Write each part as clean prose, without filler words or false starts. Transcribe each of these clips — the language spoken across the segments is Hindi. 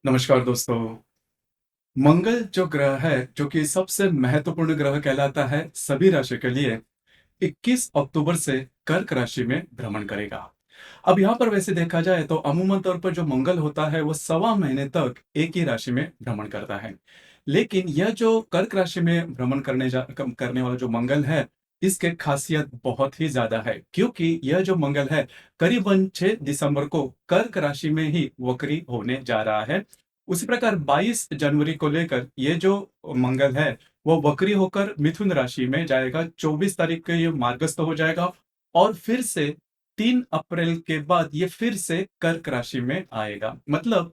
नमस्कार दोस्तों। मंगल जो ग्रह है, जो कि सबसे महत्वपूर्ण ग्रह कहलाता है सभी राशि के लिए, 21 अक्टूबर से कर्क राशि में भ्रमण करेगा। अब यहाँ पर वैसे देखा जाए तो अमूमन तौर पर जो मंगल होता है वो सवा महीने तक एक ही राशि में भ्रमण करता है। लेकिन यह जो कर्क राशि में भ्रमण करने वाला जो मंगल है, इसके खासियत बहुत ही ज्यादा है, क्योंकि यह जो मंगल है करीबन 6 दिसंबर को कर्क राशि में ही वक्री होने जा रहा है। उसी प्रकार 22 जनवरी को लेकर ये जो मंगल है वो वक्री होकर मिथुन राशि में जाएगा। 24 तारीख को ये मार्गस्थ हो जाएगा और फिर से 3 अप्रैल के बाद ये फिर से कर्क राशि में आएगा। मतलब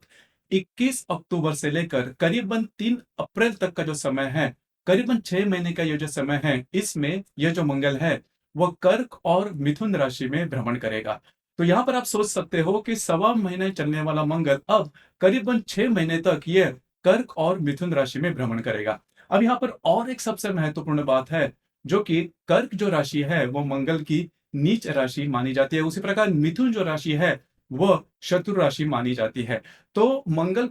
21 अक्टूबर से लेकर करीबन 3 अप्रैल तक का जो समय है, करीबन 6 महीने का ये जो समय है, इसमें ये जो मंगल है वह कर्क और मिथुन राशि में भ्रमण करेगा। तो यहाँ पर आप सोच सकते हो कि सवा महीने चलने वाला मंगल अब करीबन 6 महीने तक यह कर्क और मिथुन राशि में भ्रमण करेगा। अब यहाँ पर और एक सबसे महत्वपूर्ण बात है, जो कि कर्क जो राशि है वो मंगल की नीच राशि मानी जाती है। उसी प्रकार मिथुन जो राशि है वह शत्रु राशि मानी जाती है। तो मंगल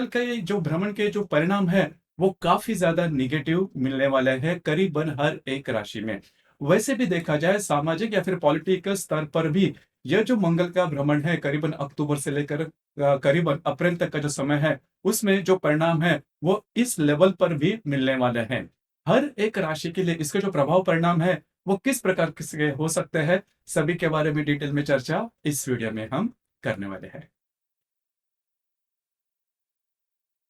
का ये जो भ्रमण के जो परिणाम है वो काफी ज्यादा निगेटिव मिलने वाले हैं करीबन हर एक राशि में। वैसे भी देखा जाए सामाजिक या फिर पॉलिटिकल स्तर पर भी यह जो मंगल का भ्रमण है करीबन अक्टूबर से लेकर करीबन अप्रैल तक का जो समय है, उसमें जो परिणाम है वो इस लेवल पर भी मिलने वाले हैं। हर एक राशि के लिए इसके जो प्रभाव परिणाम है वो किस प्रकार के हो सकते हैं, सभी के बारे में डिटेल में चर्चा इस वीडियो में हम करने वाले हैं।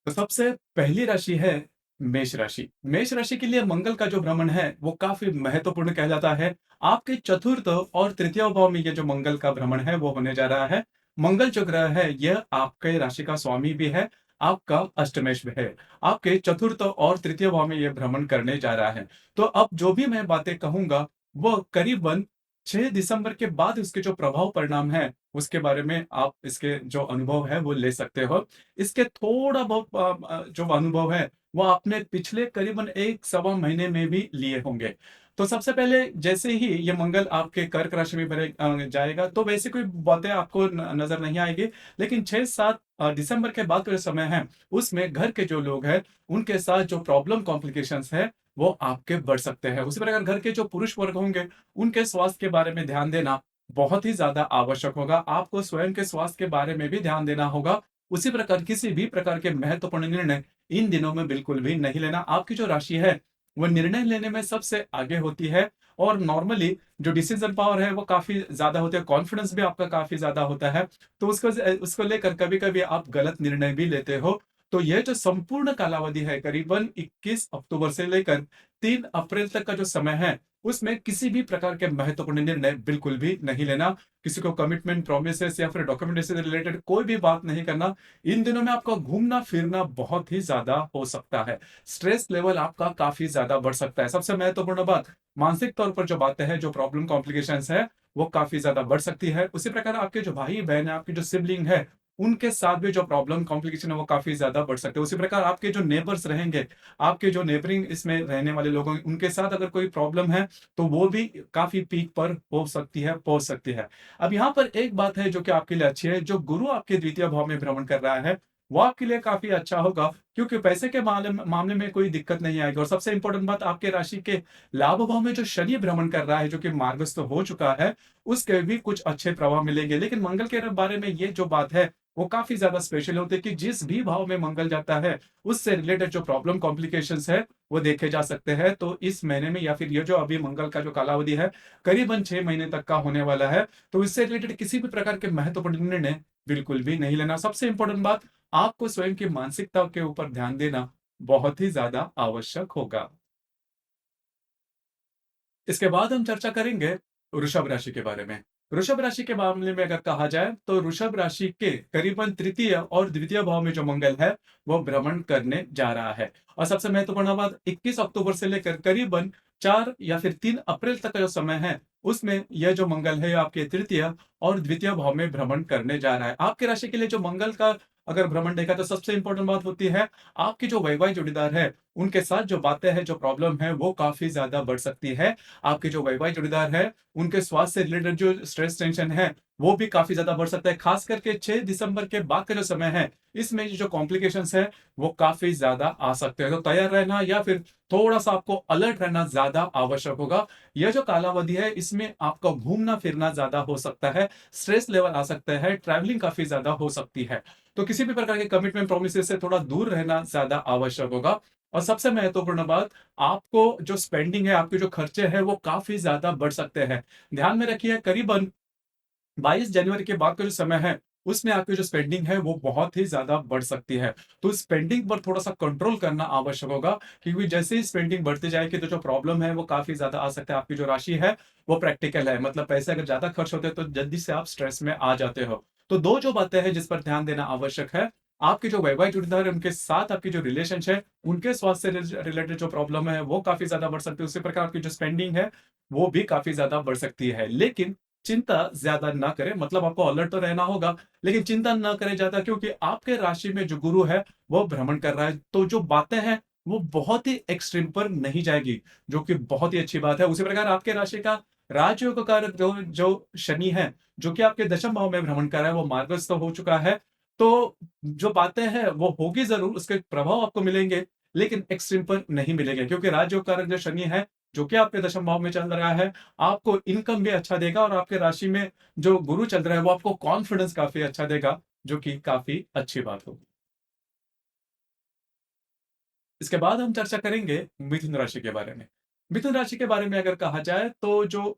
तो सबसे पहली राशि है मेष राशि। मेष राशि के लिए मंगल का जो भ्रमण है वो काफी महत्वपूर्ण कहलाता है। आपके चतुर्थ और तृतीय भाव में ये जो मंगल का भ्रमण है वो होने जा रहा है। मंगल जो ग्रह है यह आपके राशि का स्वामी भी है, आपका अष्टमेश भी है। आपके चतुर्थ और तृतीय भाव में यह भ्रमण करने जा रहा है। तो अब जो भी मैं बातें कहूंगा वो करीबन 6 दिसंबर के बाद उसके जो प्रभाव परिणाम है उसके बारे में आप इसके जो अनुभव है वो ले सकते हो। इसके थोड़ा बहुत जो अनुभव है वो आपने पिछले करीबन एक सवा महीने में भी लिए होंगे। तो सबसे पहले जैसे ही ये मंगल आपके कर्क राशि में जाएगा तो वैसे कोई बातें आपको नजर नहीं आएगी। लेकिन 6-7 दिसंबर के बाद का जो समय है उसमें घर के जो लोग हैं उनके साथ जो प्रॉब्लम कॉम्प्लिकेशंस है वो आपके बढ़ सकते हैं। उसी प्रकार घर के जो पुरुष वर्ग होंगे उनके स्वास्थ्य के बारे में ध्यान देना बहुत ही ज्यादा आवश्यक होगा। आपको स्वयं के स्वास्थ्य के बारे में भी ध्यान देना होगा। उसी प्रकार किसी भी प्रकार के महत्वपूर्ण निर्णय इन दिनों में बिल्कुल भी नहीं लेना। आपकी जो राशि है वो निर्णय लेने में सबसे आगे होती है और नॉर्मली जो डिसीजन पावर है वो काफी ज्यादा होती है, कॉन्फिडेंस भी आपका काफी ज्यादा होता है। तो उसको उसको लेकर कभी कभी आप गलत निर्णय भी लेते हो। तो यह जो संपूर्ण कालावधि है करीबन 21 अक्टूबर से लेकर 3 अप्रैल तक का जो समय है उसमें किसी भी प्रकार के महत्वपूर्ण निर्णय बिल्कुल भी नहीं लेना। किसी को कमिटमेंट प्रोमिसेस या फिर डॉक्यूमेंटेशन से रिलेटेड कोई भी बात नहीं करना। इन दिनों में आपका घूमना फिरना बहुत ही ज्यादा हो सकता है। स्ट्रेस लेवल आपका काफी ज्यादा बढ़ सकता है। सबसे महत्वपूर्ण बात, मानसिक तौर पर जो बातें हैं, जो प्रॉब्लम कॉम्प्लिकेशंस है वो काफी ज्यादा बढ़ सकती है। उसी प्रकार आपके जो भाई बहन है, आपके जो सिबलिंग है, उनके साथ भी जो प्रॉब्लम कॉम्प्लिकेशन है वो काफी ज्यादा बढ़ सकते हैं। उसी प्रकार आपके जो नेबर्स रहेंगे, आपके जो नेबरिंग इसमें रहने वाले लोग हैं, उनके साथ अगर कोई प्रॉब्लम है तो वो भी काफी पीक पर हो सकती है, पहुंच सकती है। अब यहाँ पर एक बात है जो कि आपके लिए अच्छी है, जो गुरु आपके द्वितीय भाव में भ्रमण कर रहा है वो आपके लिए काफी अच्छा होगा, क्योंकि पैसे के मामले में कोई दिक्कत नहीं आएगी। और सबसे इंपॉर्टेंट बात, आपके राशि के लाभ भाव में जो शनि भ्रमण कर रहा है, जो कि मार्गस्थ हो चुका है, उसके भी कुछ अच्छे प्रभाव मिलेंगे। लेकिन मंगल के बारे में ये जो बात है वो काफी ज्यादा स्पेशल होती है कि जिस भी भाव में मंगल जाता है उससे रिलेटेड जो प्रॉब्लम कॉम्प्लिकेशंस है वो देखे जा सकते हैं। तो इस महीने में या फिर ये जो अभी मंगल का जो कालावधि है करीबन 6 महीने तक का होने वाला है, तो इससे रिलेटेड किसी भी प्रकार के महत्वपूर्ण निर्णय बिल्कुल भी नहीं लेना। सबसे इंपॉर्टेंट बात, आपको स्वयं की मानसिकता के ऊपर ध्यान देना बहुत ही ज्यादा आवश्यक होगा। इसके बाद हम चर्चा करेंगे वृषभ राशि के बारे में। वृषभ राशि के मामले में अगर कहा जाए तो वृषभ राशि के करीबन तृतीय और द्वितीय भाव में जो मंगल है वो भ्रमण करने जा रहा है। और सबसे महत्वपूर्ण बात, 21 अक्टूबर से लेकर करीबन 4 या फिर 3 अप्रैल तक का जो समय है उसमें यह जो मंगल है आपके तृतीय और द्वितीय भाव में भ्रमण करने जा रहा है। आपके राशि के लिए जो मंगल का अगर भ्रमण देखा तो सबसे इम्पोर्टेंट बात होती है, आपकी जो वैवाहिक जोड़ीदार है, उनके साथ जो बातें हैं, जो प्रॉब्लम है, वो काफ़ी ज़्यादा बढ़ सकती है। आपके जो वैवाहिक जोड़ीदार है, उनके स्वास्थ्य से रिलेटेड जो स्ट्रेस, टेंशन है, वो भी काफ़ी ज़्यादा बढ़ सकता है। ख़ास करके 6 दिसंबर के बाद का जो समय है, इसमें जो कॉम्प्लिकेशंस है, वो काफ़ी ज़्यादा आ सकते हैं। तो तैयार रहना या फिर थोड़ा-सा आपको अलर्ट रहना ज़्यादा आवश्यक होगा। यह जो कालावधि है, इसमें आपका घूमना-फिरना ज़्यादा हो सकता है, स्ट्रेस लेवल आ सकता है, ट्रैवलिंग काफ़ी ज़्यादा हो सकती है। तो किसी भी प्रकार के कमिटमेंट, प्रोमिसेस से थोड़ा दूर रहना ज़्यादा आवश्यक होगा। और सबसे महत्वपूर्ण बात, आपको जो स्पेंडिंग है, आपके जो खर्चे हैं, वो काफ़ी ज़्यादा बढ़ सकते हैं। ध्यान में रखिए, करीबन 22 जनवरी के बाद का जो समय है, उसमें आपकी जो स्पेंडिंग है, वो बहुत ही ज़्यादा बढ़ सकती है। तो स्पेंडिंग पर थोड़ा-सा कंट्रोल करना आवश्यक होगा, क्योंकि जैसे ही स्पेंडिंग बढ़ती जाएगी, तो जो प्रॉब्लम है, वो काफ़ी ज़्यादा आ सकता है। आपकी जो राशि है, वो प्रैक्टिकल है, मतलब पैसे अगर ज़्यादा खर्च होते हैं, तो जल्दी से आप स्ट्रेस में आ जाते हो। तो 2 जो बातें हैं, जिस पर ध्यान देना आवश्यक है, आपके जो वैवाहिक जोड़ीदार है, उनके साथ आपकी जो रिलेशंस है, उनके स्वास्थ्य से रिलेटेड जो प्रॉब्लम है, वो काफ़ी ज़्यादा बढ़ सकती है। उसी प्रकार आपकी जो स्पेंडिंग है, वो भी काफ़ी ज़्यादा बढ़ सकती है। लेकिन चिंता ज़्यादा ना करें, मतलब आपको अलर्ट तो रहना होगा, लेकिन चिंता ना करें ज़्यादा, क्योंकि आपके राशि में जो गुरु है, वो भ्रमण कर रहा है। तो जो बातें हैं, वो बहुत ही एक्सट्रीम पर नहीं जाएगी, जो कि बहुत ही अच्छी बात है। उसी प्रकार आपके राशि का राजयोग कारक जो जो शनि है, जो कि आपके दशम भाव में भ्रमण कर रहा है, वो मार्गस्थ हो चुका है। तो जो बातें हैं, वो होगी ज़रूर, उसके प्रभाव आपको मिलेंगे, लेकिन एक्सट्रीम पर नहीं मिलेंगे, क्योंकि राजयोग कारक जो शनि है, जो कि आपके दशम भाव में चल रहा है, आपको इनकम भी अच्छा देगा, और आपके राशि में जो गुरु चल रहा है, वो आपको कॉन्फिडेंस काफ़ी अच्छा देगा, जो कि काफ़ी अच्छी बात होगी। इसके बाद हम चर्चा करेंगे मिथुन राशि के बारे में। मिथुन राशि के बारे में अगर कहा जाए, तो जो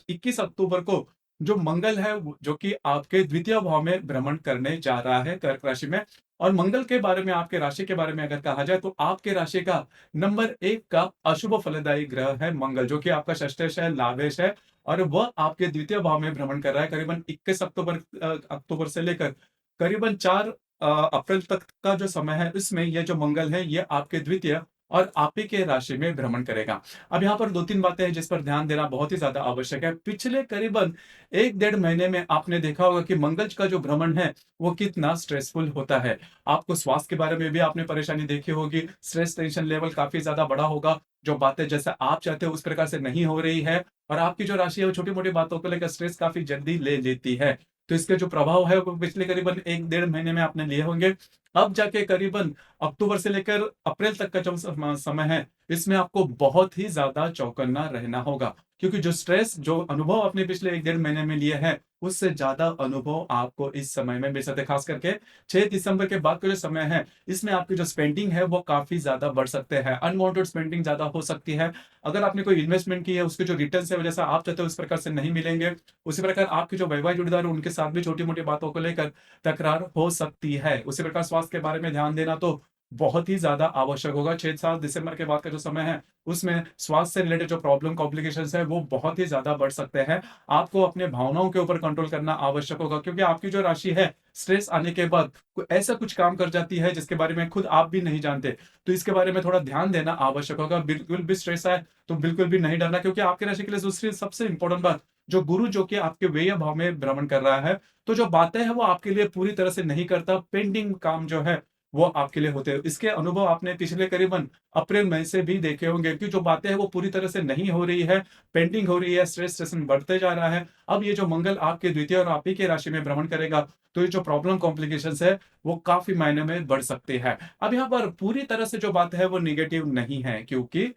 21 अक्टूबर को जो मंगल है, जो कि आपके द्वितीय भाव में भ्रमण करने जा रहा है, कर्क राशि में। और मंगल के बारे में, आपके राशि के बारे में अगर कहा जाए, तो आपके राशि का नंबर 1 का अशुभ फलदायी ग्रह है मंगल, जो कि आपका षष्ठेश है, लाभेश है, और वह आपके द्वितीय भाव में भ्रमण कर रहा है। करीबन 21 अक्टूबर से लेकर करीबन 4 अप्रैल तक का जो समय है, इसमें ये जो मंगल है, ये आपके द्वितीय और आप ही के राशि में भ्रमण करेगा। अब यहाँ पर 2-3 बातें हैं, जिस पर ध्यान देना बहुत ही ज़्यादा आवश्यक है। पिछले करीबन 1 डेढ़ महीने में आपने देखा होगा कि मंगल का जो भ्रमण है, वो कितना स्ट्रेसफुल होता है। आपको स्वास्थ्य के बारे में भी आपने परेशानी देखी होगी, स्ट्रेस, टेंशन लेवल काफ़ी ज़्यादा बढ़ा होगा। जो बातें जैसा आप चाहते हो, उस प्रकार से नहीं हो रही है, और आपकी जो राशि है, वो छोटी-मोटी बातों को लेकर स्ट्रेस काफ़ी जल्दी ले लेती है। तो इसके जो प्रभाव है, वो पिछले करीबन 1 डेढ़ महीने में आपने लिए होंगे। अब जाके करीबन अक्टूबर से लेकर अप्रैल तक का जो समय है, इसमें आपको बहुत ही ज़्यादा चौकन्ना रहना होगा। क्योंकि जो स्ट्रेस, जो अनुभव आपने पिछले 1 डेढ़ महीने में लिए हैं, उससे ज़्यादा अनुभव आपको इस समय में मिल सकते हैं। खास करके 6 दिसंबर के बाद का जो समय है, इसमें आपकी जो स्पेंडिंग है, वो काफ़ी ज़्यादा बढ़ सकते हैं। अनवांटेड स्पेंडिंग ज़्यादा हो सकती है। अगर आपने कोई इन्वेस्टमेंट की है, उसके जो रिटर्न्स है, वो जैसा आप चाहते हो, उस प्रकार से नहीं मिलेंगे। उसी प्रकार आपके जो वैवाहिक जोड़ीदार हैं, उनके साथ भी छोटी-मोटी बातों को लेकर तकरार हो सकती है। उसी प्रकार स्वास्थ्य के बारे में ध्यान देना तो बहुत ही ज़्यादा आवश्यक होगा। 6-7 दिसंबर के बाद का जो समय है, उसमें स्वास्थ्य से रिलेटेड जो प्रॉब्लम, कॉम्प्लिकेशंस हैं, वो बहुत ही ज़्यादा बढ़ सकते हैं। आपको अपने भावनाओं के ऊपर कंट्रोल करना आवश्यक होगा, क्योंकि आपकी जो राशि है, स्ट्रेस आने के बाद ऐसा कुछ काम कर जाती है, जिसके बारे में खुद आप भी नहीं जानते। तो इसके बारे में थोड़ा ध्यान देना आवश्यक होगा। बिल्कुल भी स्ट्रेस आए, तो बिल्कुल भी नहीं डरना, क्योंकि आपकी राशि के लिए दूसरी सबसे इंपॉर्टेंट बात, जो गुरु जो कि आपके व्यय भाव में भ्रमण कर रहा है, तो जो बातें हैं, वो आपके लिए पूरी तरह से नहीं करता, पेंडिंग काम जो है, वो आपके लिए होते हैं। इसके अनुभव आपने पिछले करीबन अप्रैल मई से भी देखे होंगे, कि जो बातें हैं, वो पूरी तरह से नहीं हो रही है, पेंडिंग हो रही है, स्ट्रेस टेंशन बढ़ते जा रहा है। अब ये जो मंगल आपके द्वितीय और आप ही के राशि में भ्रमण करेगा, तो ये जो प्रॉब्लम, कॉम्प्लिकेशंस है, वो काफ़ी मायने में बढ़ सकती है। अब यहाँ पर पूरी तरह से जो बात है, वो नेगेटिव नहीं है, क्योंकि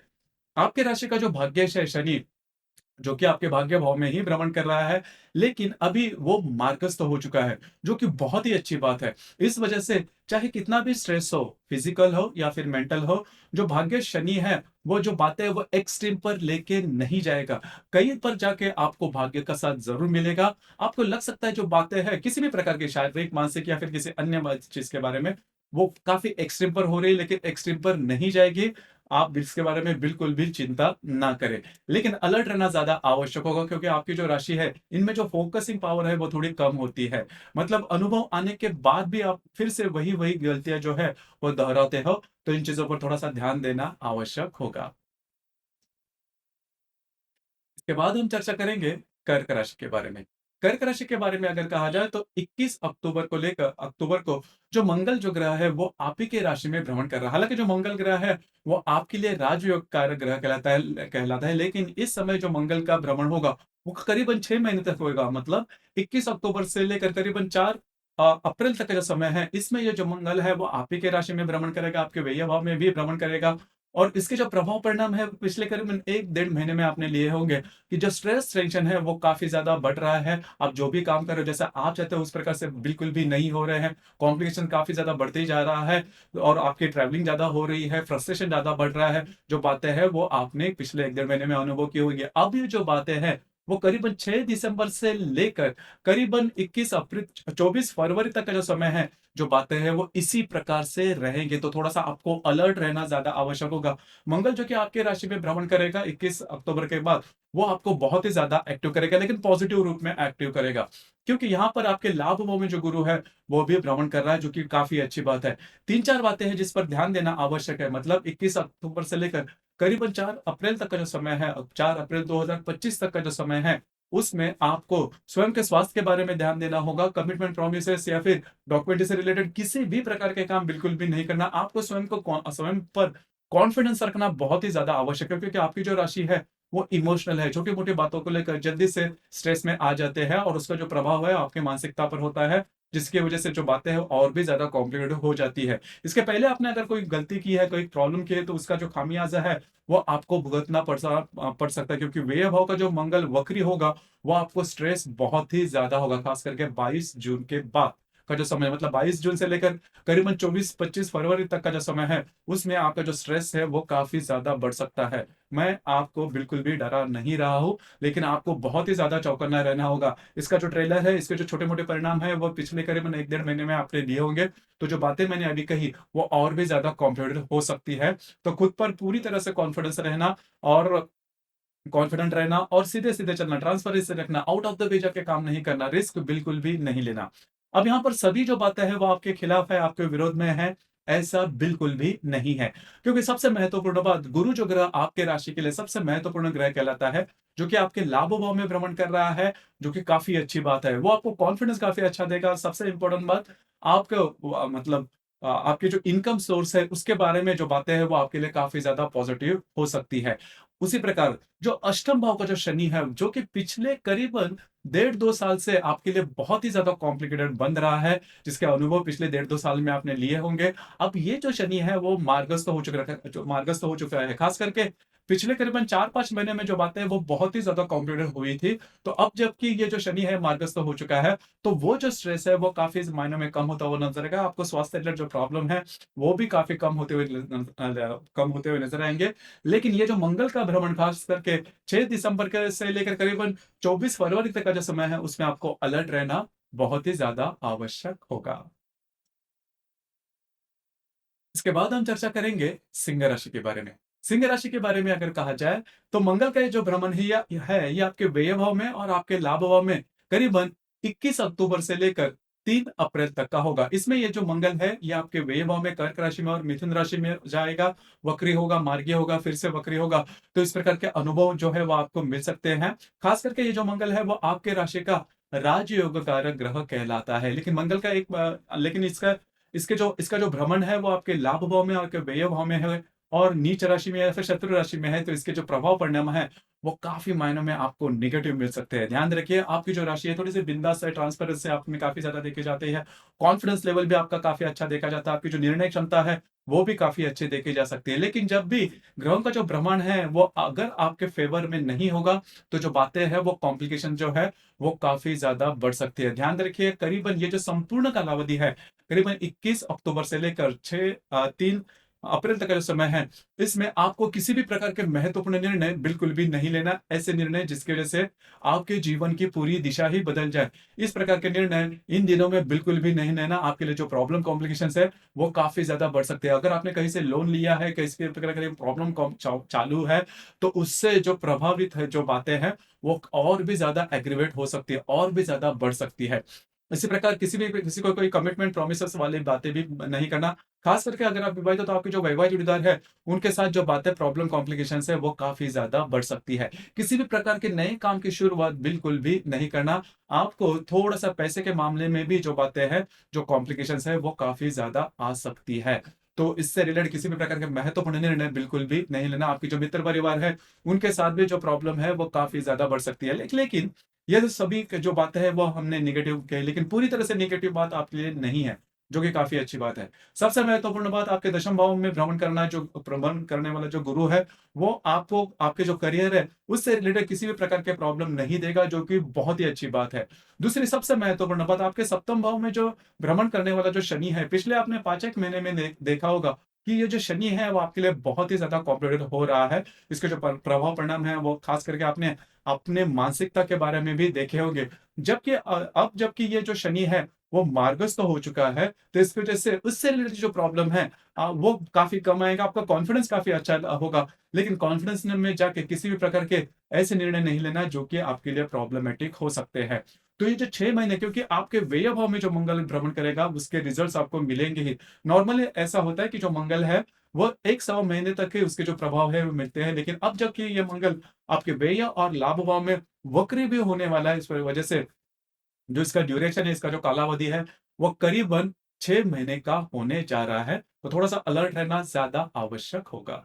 आपके राशि का जो भाग्येश है शनि, जो कि आपके भाग्य भाव में ही भ्रमण कर रहा है, लेकिन अभी वो मार्गस्थ हो चुका है, जो कि बहुत ही अच्छी बात है। इस वजह से चाहे कितना भी स्ट्रेस हो, फिजिकल हो या फिर मेंटल हो, जो भाग्य शनि है, वो जो बातें हैं, वो एक्सट्रीम पर लेके नहीं जाएगा। कहीं पर जाके आपको भाग्य का साथ ज़रूर मिलेगा। आपको लग सकता है जो बातें हैं, किसी भी प्रकार की शारीरिक, मानसिक या फिर किसी अन्य चीज़ के बारे में, वो काफ़ी एक्सट्रीम पर हो रही है, लेकिन एक्सट्रीम पर नहीं जाएगी। आप इसके बारे में बिल्कुल भी चिंता ना करें। लेकिन अलर्ट रहना ज़्यादा आवश्यक होगा, क्योंकि आपकी जो राशि है, इनमें जो फ़ोकसिंग पावर है, वो थोड़ी कम होती है। मतलब अनुभव आने के बाद भी आप फिर से वही-वही गलतियाँ जो है, वो दोहराते हो, तो इन चीज़ों पर थोड़ा-सा ध्यान देना आवश्यक होगा। इसके बाद हम चर्चा करेंगे कर्क राशि के बारे में। कर्क राशि के बारे में अगर कहा जाए तो 21 अक्टूबर को लेकर अक्टूबर को जो मंगल जो ग्रह है वो आप ही के राशि में भ्रमण कर रहा है। हालाँकि जो मंगल ग्रह है वो आपके लिए राजयोग कारक ग्रह कहलाता है, लेकिन इस समय जो मंगल का भ्रमण होगा वो करीबन 6 महीने तक होएगा। मतलब 21 अक्टूबर से लेकर करीबन 4 अप्रैल तक का जो समय है, इसमें ये जो मंगल है वो आप ही के राशि में भ्रमण करेगा, आपके व्यय भाव में भी भ्रमण करेगा और इसके जो प्रभाव परिणाम है पिछले करीबन 1 डेढ़ महीने में आपने लिए होंगे कि जो स्ट्रेस टेंशन है वो काफ़ी ज़्यादा बढ़ रहा है। आप जो भी काम कर रहे हो जैसा आप चाहते हो उस प्रकार से बिल्कुल भी नहीं हो रहे हैं। कॉम्प्लिकेशन काफ़ी ज़्यादा बढ़ते ही जा रहा है और आपकी ट्रैवलिंग ज़्यादा हो रही है, फ्रस्ट्रेशन ज़्यादा बढ़ रहा है। जो बातें हैं वो आपने पिछले 1 डेढ़ महीने में अनुभव की होगी। अब ये जो बातें हैं वो करीबन 6 दिसंबर से लेकर करीबन 21 अप्रैल 24 फरवरी तक का जो समय है, जो बातें हैं वो इसी प्रकार से रहेंगे। तो थोड़ा-सा आपको अलर्ट रहना ज़्यादा आवश्यक होगा। मंगल जो कि आपके राशि में भ्रमण करेगा 21 अक्टूबर के बाद, वो आपको बहुत ही ज़्यादा एक्टिव करेगा, लेकिन पॉजिटिव रूप में एक्टिव करेगा। क्योंकि यहाँ पर आपके लाभ भाव में जो गुरु है, वो भी भ्रमण कर रहा है, जो कि काफ़ी अच्छी बात है। 3-4 बातें हैं जिस पर ध्यान देना आवश्यक है। मतलब 21 अक्टूबर से लेकर करीबन 4 अप्रैल तक का जो समय है, 4 अप्रैल 2025 तक का जो समय है, उसमें आपको स्वयं के स्वास्थ्य के बारे में ध्यान देना होगा। कमिटमेंट प्रोमिसेस या फिर डॉक्यूमेंट्री से रिलेटेड किसी भी प्रकार के काम बिल्कुल भी नहीं करना। आपको स्वयं पर कॉन्फिडेंस रखना बहुत ही ज़्यादा आवश्यक है, क्योंकि आपकी जो राशि है, वो इमोशनल है। छोटी-मोटी बातों को लेकर जल्दी से स्ट्रेस में आ जाते हैं और उसका जो प्रभाव है आपकी मानसिकता पर होता है, जिसकी वजह से जो बातें हैं और भी ज़्यादा कॉम्प्लिकेटेड हो जाती है। इसके पहले आपने अगर कोई गलती की है, कोई प्रॉब्लम की है, तो उसका जो खामियाज़ा है, वो आपको भुगतना पड़ सकता है, क्योंकि व्यय भाव का जो मंगल वक्री होगा, वो आपको स्ट्रेस बहुत ही ज़्यादा होगा, खास करके 22 जून के बाद का जो समय है। मतलब 22 जून से लेकर करीबन 24-25 फरवरी तक का जो समय है, उसमें आपका जो स्ट्रेस है, वो काफ़ी ज़्यादा बढ़ सकता है। मैं आपको बिल्कुल भी डरा नहीं रहा हूँ, लेकिन आपको बहुत ही ज़्यादा चौकन्ना रहना होगा। इसका जो ट्रेलर है, इसके जो छोटे-मोटे परिणाम हैं, वो पिछले करीबन 1 डेढ़ महीने में आपने लिए होंगे। तो जो बातें मैंने अभी कही, वो और भी ज़्यादा कॉम्प्लिकेटेड हो सकती है। तो खुद पर पूरी तरह से कॉन्फिडेंस रहना और कॉन्फिडेंट रहना और सीधे-सीधे चलना, ट्रांसपेरेंसी रखना, आउट ऑफ द वे जाके काम नहीं करना, रिस्क बिल्कुल भी नहीं लेना। अब यहाँ पर सभी जो बातें हैं वो आपके खिलाफ है, आपके विरोध में है, ऐसा बिल्कुल भी नहीं है। क्योंकि सबसे महत्वपूर्ण बात, गुरु जो ग्रह आपके राशि के लिए सबसे महत्वपूर्ण ग्रह कहलाता है, जो कि आपके लाभ भाव में भ्रमण कर रहा है, जो कि काफ़ी अच्छी बात है। वो आपको कॉन्फिडेंस काफ़ी अच्छा देगा। सबसे इम्पोर्टेंट बात, आपको मतलब आपके जो इनकम सोर्स है उसके बारे में जो बातें हैं वो आपके लिए काफ़ी ज़्यादा पॉजिटिव हो सकती है। उसी प्रकार जो अष्टम भाव का जो शनि है, जो कि पिछले करीबन डेढ़ 2 साल से आपके लिए बहुत ही ज़्यादा कॉम्प्लिकेटेड बन रहा है, जिसके अनुभव पिछले डेढ़ 2 साल में आपने लिए होंगे। अब ये जो शनि है वो मार्गस्थ हो चुका है। खास करके पिछले करीबन 4-5 महीने में जो बातें हैं वो बहुत ही ज़्यादा कॉम्प्लिकेटेड हुई थी। तो अब जबकि ये जो शनि है मार्गस्थ हो चुका है, तो वो जो स्ट्रेस है वो काफ़ी मायनों में कम होता हुआ नज़र आएगा। आपको स्वास्थ्य रिलेटेड जो प्रॉब्लम है, वो भी काफ़ी कम होते हुए नज़र आएँगे। लेकिन ये जो मंगल का भ्रमण खास करके 6 दिसंबर के से लेकर करीबन 24 फरवरी तक का जो समय है, उसमें आपको अलर्ट रहना बहुत ही ज़्यादा आवश्यक होगा। इसके बाद हम चर्चा करेंगे सिंह राशि के बारे में। सिंह राशि के बारे में अगर कहा जाए, तो मंगल का ये जो भ्रमण ये आपके व्यय भाव में और आपके लाभ भाव में करीबन 21 अक्टूबर से लेकर 3 अप्रैल तक का होगा। इसमें ये जो मंगल है, ये आपके व्यय भाव में कर्क राशि में और मिथुन राशि में जाएगा, वक्री होगा, मार्गी होगा, फिर से वक्री होगा। तो इस प्रकार के अनुभव जो है वो आपको मिल सकते हैं। खास करके ये जो मंगल है, वो आपके राशि का राजयोग कारक ग्रह कहलाता है। लेकिन मंगल का लेकिन इसका जो भ्रमण है वो आपके लाभ भाव में और आपके व्यय भाव में है और नीच राशि में या फिर शत्रु राशि में है, तो इसके जो प्रभाव परिणाम है वो काफी मायनों में आपको नेगेटिव मिल सकते हैं। ध्यान रखिए, आपकी जो राशि है थोड़ी सी बिंदास है, ट्रांसपेरेंसी आप में काफी ज्यादा देखी जाती है, कॉन्फिडेंस लेवल भी आपका काफी अच्छा देखा जाता है, आपकी जो निर्णय क्षमता है वो भी काफी अच्छी देखी जा सकती है। लेकिन जब भी ग्रहों का जो भ्रमण है वो अगर आपके फेवर में नहीं होगा, तो जो बातें हैं वो कॉम्प्लिकेशन जो है वो काफी ज्यादा बढ़ सकती है। ध्यान रखिए, करीबन ये जो संपूर्ण कालावधि है, करीबन 21 अक्टूबर से लेकर 3 अप्रैल तक का जो समय है, इसमें आपको किसी भी प्रकार के महत्वपूर्ण निर्णय बिल्कुल भी नहीं लेना। ऐसे निर्णय जिसकी वजह से आपके जीवन की पूरी दिशा ही बदल जाए। इस प्रकार के निर्णय इन दिनों में बिल्कुल भी नहीं लेना। आपके लिए जो प्रॉब्लम कॉम्प्लिकेशंस है, वो काफ़ी ज़्यादा बढ़ सकते हैं। अगर आपने कहीं से लोन लिया है, किसी भी प्रकार की प्रॉब्लम चालू है, तो उससे जो प्रभावित है जो बातें हैं, वो और भी ज़्यादा एग्रीवेट हो सकती है, और भी ज़्यादा बढ़ सकती है। इसी प्रकार किसी को कोई कमिटमेंट प्रोमिसेस वाली बातें भी नहीं करना। खास करके अगर आप विवाहित हो तो आपके जो वैवाहिक जोड़ीदार है, उनके साथ जो बातें प्रॉब्लम कॉम्प्लिकेशंस है वो काफ़ी ज़्यादा बढ़ सकती है। किसी भी प्रकार के नए काम की शुरुआत बिल्कुल भी नहीं करना। आपको थोड़ा-सा पैसे के मामले में भी जो बातें हैं, जो कॉम्प्लिकेशंस है वो काफ़ी ज़्यादा आ सकती है। तो इससे रिलेटेड किसी भी प्रकार के महत्वपूर्ण निर्णय बिल्कुल भी नहीं लेना। आपके जो मित्र परिवार है, उनके साथ भी जो प्रॉब्लम है वो काफ़ी ज़्यादा बढ़ सकती है। लेकिन ये जो सभी क जो बातें हैं वो हमने नेगेटिव कही, लेकिन पूरी तरह से नेगेटिव बात आपके लिए नहीं है, जो कि काफ़ी अच्छी बात है। सबसे महत्वपूर्ण बात, आपके दशम भाव में भ्रमण करना, जो भ्रमण करने वाला जो गुरु है, वो आपको आपके जो करियर है, उससे रिलेटेड किसी भी प्रकार के प्रॉब्लम नहीं देगा, जो कि बहुत ही अच्छी बात है। दूसरी सबसे महत्वपूर्ण बात, आपके सप्तम भाव में जो भ्रमण करने वाला जो शनि है, पिछले आपने 5 एक महीने में देखा होगा कि ये जो शनि है, वो आपके लिए बहुत ही ज़्यादा कॉम्प्लिकेटेड हो रहा है। इसके जो प्रभाव परिणाम है, वो खास करके आपने अपने मानसिकता के बारे में भी देखे होंगे। अब जबकि ये जो शनि है, वो मार्गस्थ हो चुका है, तो इस वजह से उससे रिलेटेड जो प्रॉब्लम है वो काफ़ी कम आएगा, आपका कॉन्फिडेंस काफ़ी अच्छा होगा। लेकिन कॉन्फिडेंस में जाके किसी भी प्रकार के ऐसे निर्णय नहीं लेना जो कि आपके लिए प्रॉब्लमैटिक हो सकते हैं। तो ये जो 6 महीने, क्योंकि आपके व्यय भाव में जो मंगल भ्रमण करेगा, उसके रिज़ल्ट्स आपको मिलेंगे ही। नॉर्मली ऐसा होता है कि जो मंगल है, वो 1 सवा महीने तक के उसके जो प्रभाव है, वो मिलते हैं। लेकिन अब जबकि ये मंगल आपके व्यय और लाभ भाव में वक्री भी होने वाला है, इस वजह से जो इसका ड्यूरेशन है, इसका जो कालावधि है, वो करीबन 6 महीने का होने जा रहा है, तो थोड़ा-सा अलर्ट रहना ज़्यादा आवश्यक होगा।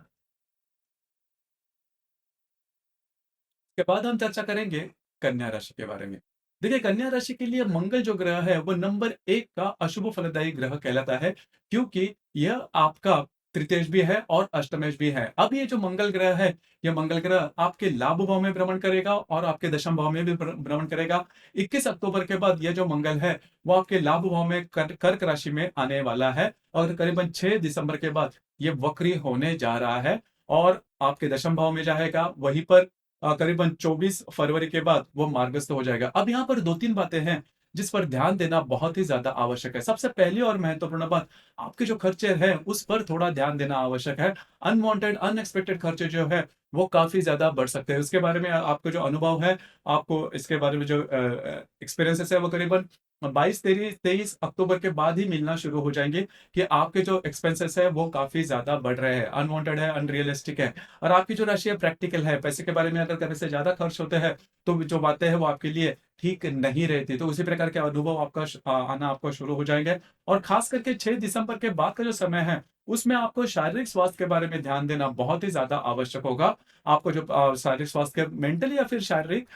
के बाद हम चर्चा करेंगे कन्या राशि के बारे में। देखिए, कन्या राशि के लिए मंगल जो ग्रह है वो नंबर 1 का अशुभ फलदायी ग्रह कहलाता है, क्योंकि यह आपका तृतीयेश भी है और अष्टमेश भी है। अब ये जो मंगल ग्रह है, ये मंगल ग्रह आपके लाभ भाव में भ्रमण करेगा और आपके दशम भाव में भी भ्रमण करेगा। 21 अक्टूबर के बाद ये जो मंगल है, वो आपके लाभ भाव में कर्क राशि में आने वाला है और करीबन 6 दिसंबर के बाद ये वक्री होने जा रहा है और आपके दशम भाव में जाएगा। वहीं पर करीबन 24 फरवरी के बाद वो मार्गस्थ हो जाएगा। अब यहाँ पर 2-3 बातें हैं, जिस पर ध्यान देना बहुत ही ज़्यादा आवश्यक है। सबसे पहली और महत्वपूर्ण बात, आपके जो खर्चे हैं, उस पर थोड़ा ध्यान देना आवश्यक है। अनवांटेड, अनएक्सपेक्टेड खर्चे जो है, वो काफ़ी ज़्यादा बढ़ सकते हैं। उसके बारे में आपका जो अनुभव है, आपको इसके बारे में जो एक्सपीरियंसेस है, वो करीबन 22, 23 अक्टूबर के बाद ही मिलना शुरू हो जाएँगे कि आपके जो एक्सपेंसेस है, वो काफ़ी ज़्यादा बढ़ रहे हैं, अनवांटेड है, अनरियलिस्टिक है। और आपकी जो राशि है प्रैक्टिकल है, पैसे के बारे में अगर करने से ज़्यादा खर्च होते हैं, तो जो बातें हैं वो आपके लिए ठीक नहीं रहती। तो उसी प्रकार के अनुभव आपका आना आपको शुरू हो जाएँगे और ख़ास करके 6 दिसंबर के बाद का जो समय है, उसमें आपको शारीरिक स्वास्थ्य के बारे में ध्यान देना बहुत ही ज़्यादा आवश्यक होगा। आपको जो शारीरिक स्वास्थ्य मेंटली या फिर शारीरिक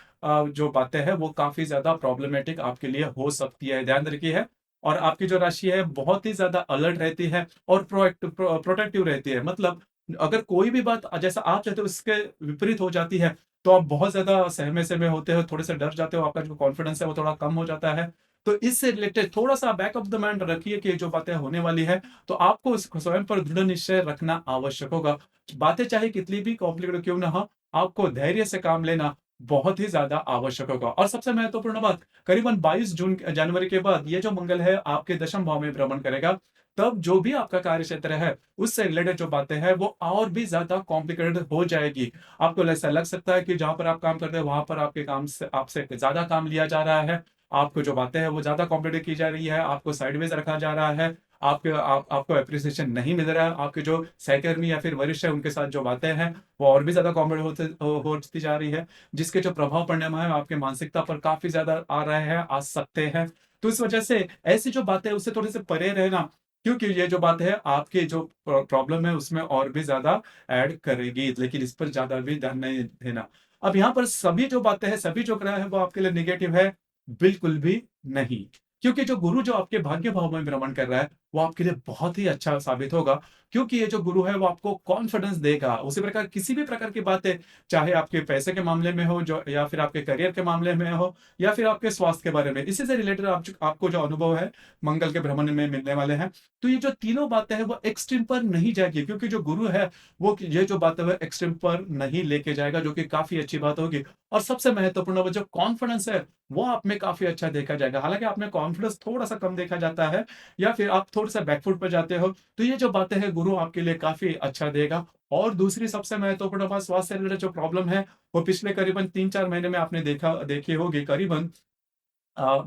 जो बातें हैं वो काफ़ी ज़्यादा प्रॉब्लमैटिक आपके लिए हो सकती है, ध्यान रखिए। और आपकी जो राशि है बहुत ही ज़्यादा अलर्ट रहती है और प्रोटेक्टिव रहती है। मतलब अगर कोई भी बात जैसा आप चाहते हो उसके विपरीत हो जाती है, तो आप बहुत ज़्यादा सहमे-सहमे होते हो, थोड़े से डर जाते हो, आपका जो कॉन्फिडेंस है वो थोड़ा कम हो जाता है। तो इससे रिलेटेड थोड़ा-सा बैक ऑफ द माइंड रखिए कि जो बातें होने वाली है, तो आपको उस स्वयं पर दृढ़ निश्चय रखना आवश्यक होगा। बातें चाहे कितनी भी कॉम्प्लिकेटेड क्यों ना हो, आपको धैर्य से काम लेना बहुत ही ज़्यादा आवश्यक होगा। और सबसे महत्वपूर्ण बात, करीबन 22 जनवरी के बाद ये जो मंगल है आपके दशम भाव में भ्रमण करेगा, तब जो भी आपका कार्यक्षेत्र है, उससे रिलेटेड जो बातें हैं, वो और भी ज़्यादा कॉम्प्लिकेटेड हो जाएगी। आपको ऐसा लग सकता है कि जहाँ पर आप काम करते हैं, वहाँ पर आपके काम से आपसे ज़्यादा काम लिया जा रहा है। आपको जो बातें हैं, वो ज़्यादा कॉम्प्लिकेटेड की जा रही है, आपको साइडवेज़ रखा जा रहा है, आपको एप्रिसिएशन नहीं मिल रहा है, आपके जो सहकर्मी या फिर वरिष्ठ हैं, उनके साथ जो बातें हैं, वो और भी ज़्यादा कॉम्प्लिकेटेड होती जा रही है, जिसके जो प्रभाव परिणाम है, आपके मानसिकता पर काफ़ी ज़्यादा आ रहे हैं, आ सकते हैं। तो इस वजह से ऐसी जो बातें हैं, उससे थोड़े-से परे रहना, क्योंकि ये जो बात है आपकी जो प्रॉब्लम है उसमें और भी ज़्यादा ऐड करेगी, लेकिन इस पर ज़्यादा भी ध्यान नहीं देना। अब यहाँ पर सभी जो बातें हैं, सभी जो ग्रह है वो आपके लिए नेगेटिव है, बिल्कुल भी नहीं। क्योंकि जो गुरु जो आपके भाग्य भाव में भ्रमण कर रहा है, वो आपके लिए बहुत ही अच्छा साबित होगा, क्योंकि ये जो गुरु है वो आपको कॉन्फिडेंस देगा। उसी प्रकार किसी भी प्रकार की बातें, चाहे आपके पैसे के मामले में हो जो या फिर आपके करियर के मामले में हो या फिर आपके स्वास्थ्य के बारे में, इसी से रिलेटेड आपको जो अनुभव है, मंगल के भ्रमण में मिलने वाले हैं। तो ये जो तीनों बातें हैं वो एक्सट्रीम पर नहीं जाएगी, क्योंकि जो गुरु है वो ये जो बातें वो एक्सट्रीम पर नहीं लेके जाएगा, जो कि काफ़ी अच्छी बात होगी। और सबसे महत्वपूर्ण वो जो कॉन्फिडेंस है, वो आप में काफ़ी अच्छा देखा जाएगा। हालाँकि आप में कॉन्फिडेंस थोड़ा-सा कम देखा जाता है या फिर आप थोड़ा-सा बैकफुट पे जाते हो, तो ये जो बातें हैं गुरु आपके लिए काफ़ी अच्छा देगा। और दूसरी सबसे महत्वपूर्ण बात, स्वास्थ्य से रिलेटेड जो प्रॉब्लम है, वो पिछले करीबन 3-4 महीने में आपने देखी होगी, करीबन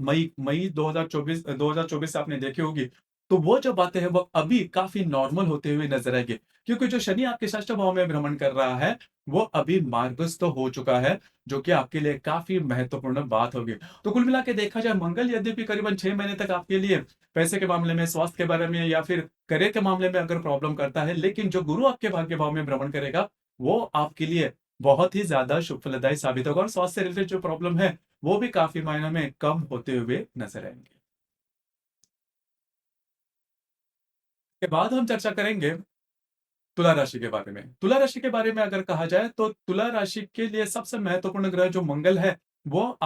मई मई 2024 से आपने देखी होगी। तो वो जो बातें हैं वो अभी काफ़ी नॉर्मल होते हुए नज़र आएँगे। क्योंकि जो शनि आपके षष्ठ भाव में भ्रमण कर रहा है, वो अभी मार्गस्थ हो चुका है, जो कि आपके लिए काफ़ी महत्वपूर्ण बात होगी। तो कुल मिला के देखा जाए मंगल यद्यपि करीबन 6 महीने तक आपके लिए पैसे के मामले में, स्वास्थ्य के बारे में या फिर करियर के मामले में अगर प्रॉब्लम करता है, लेकिन जो गुरु आपके भाग्य भाव में भ्रमण करेगा, वो आपके लिए बहुत ही ज़्यादा शुभ फलदायी साबित होगा और स्वास्थ्य से रिलेटेड जो प्रॉब्लम है, वो भी काफ़ी मायनों में कम होते हुए नज़र आएँगे। के बाद हम चर्चा करेंगे तुला राशि के बारे में। तुला राशि के बारे में अगर कहा जाए तो तुला राशि के लिए सबसे महत्वपूर्ण ग्रह जो मंगल है, वो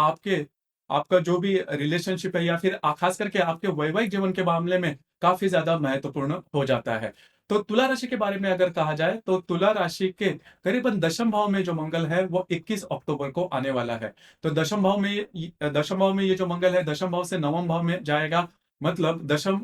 आपका जो भी रिलेशनशिप है या फिर खास करके आपके वैवाहिक जीवन के मामले में काफ़ी ज़्यादा महत्वपूर्ण हो जाता है। तो तुला राशि के बारे में अगर कहा जाए तो तुला राशि के करीबन दशम भाव में जो मंगल है वो 21 अक्टूबर को आने वाला है। तो दशम भाव में ये जो मंगल है दशम भाव से नवम भाव में जाएगा। मतलब दशम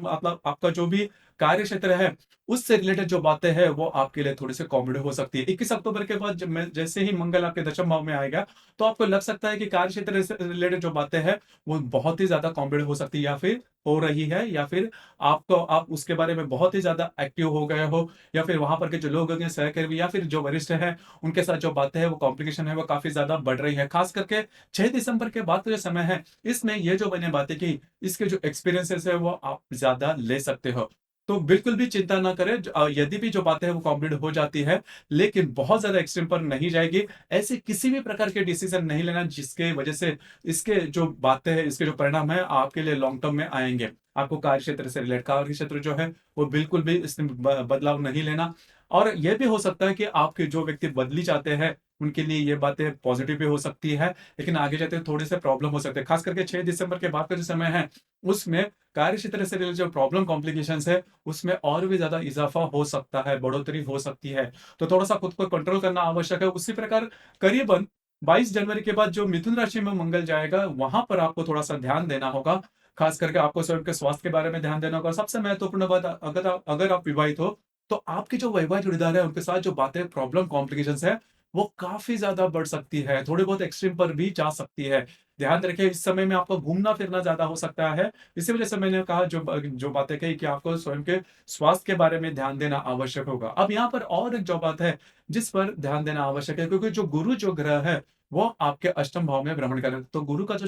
मतलब आपका जो भी कार्य क्षेत्र है उससे रिलेटेड जो बातें हैं, वो आपके लिए थोड़ी-सी कॉमेडी हो सकती है। 21 अक्टूबर के बाद जैसे ही मंगल आपके दशम भाव में आएगा, तो आपको लग सकता है कि कार्य क्षेत्र से रिलेटेड जो बातें हैं, वो बहुत ही ज़्यादा कॉमेडी हो सकती है या फिर हो रही है या फिर आप उसके बारे में बहुत ही ज़्यादा एक्टिव हो गए हो या फिर वहाँ पर के जो लोग होंगे, सहकर्मी या फिर जो वरिष्ठ हैं, उनके साथ जो बातें हैं, वो कॉम्प्लिकेशन है, वो काफ़ी ज़्यादा बढ़ रही है। ख़ास करके 6 दिसंबर के बाद का जो समय है, इसमें ये जो मैंने बातें की, इसके जो एक्सपीरियंसेस है, वो आप ज़्यादा ले सकते हो। तो बिल्कुल भी चिंता ना करें यदि भी जो बातें हैं वो कंप्लीट हो जाती है, लेकिन बहुत ज़्यादा एक्सट्रीम पर नहीं जाएगी। ऐसे किसी भी प्रकार के डिसीज़न नहीं लेना जिसके वजह से इसके जो बातें हैं, इसके जो परिणाम हैं आपके लिए लॉन्ग टर्म में आएँगे। आपको कार्य क्षेत्र से रिलेटेड कार्य क्षेत्र जो है वो बिल्कुल भी इसमें ब बदलाव नहीं लेना और ये भी हो सकता है कि आपके जो व्यक्ति बदली चाहते हैं, उनके लिए ये बातें पॉज़िटिव भी हो सकती है, लेकिन आगे जाते थोड़े से प्रॉब्लम हो सकते हैं। ख़ास करके 6 दिसंबर के बाद का जो समय है, उसमें कार्य क्षेत्र से रिलेटेड जो प्रॉब्लम कॉम्प्लिकेशंस है, उसमें और भी ज़्यादा इज़ाफ़ा हो सकता है, बढ़ोतरी हो सकती है। तो थोड़ा-सा खुद को कंट्रोल करना आवश्यक है। उसी प्रकार करीबन 22 जनवरी के बाद जो मिथुन राशि में मंगल जाएगा, वहाँ पर आपको थोड़ा-सा ध्यान देना होगा। ख़ास करके आपको स्वयं के स्वास्थ्य के बारे में ध्यान देना होगा। सबसे महत्वपूर्ण बात अगर आप विवाहित हो, तो आपके जो वैवाहिक जोड़ीदार है, उनके साथ जो बातें प्रॉब्लम कॉम्प्लिकेशंस है, वो काफ़ी ज़्यादा बढ़ सकती है। थोड़ी बहुत एक्सट्रीम पर भी जा सकती है। ध्यान रखिए इस समय में आपका घूमना-फिरना ज़्यादा हो सकता है। इसी वजह से मैंने कहा जो बातें कही कि आपको स्वयं के स्वास्थ्य के बारे में ध्यान देना आवश्यक होगा। अब यहाँ पर और एक जो बात है, जिस पर ध्यान देना आवश्यक है क्योंकि जो गुरु जो ग्रह है, वो आपके अष्टम भाव में भ्रमण कर रहे हैं। तो गुरु का जो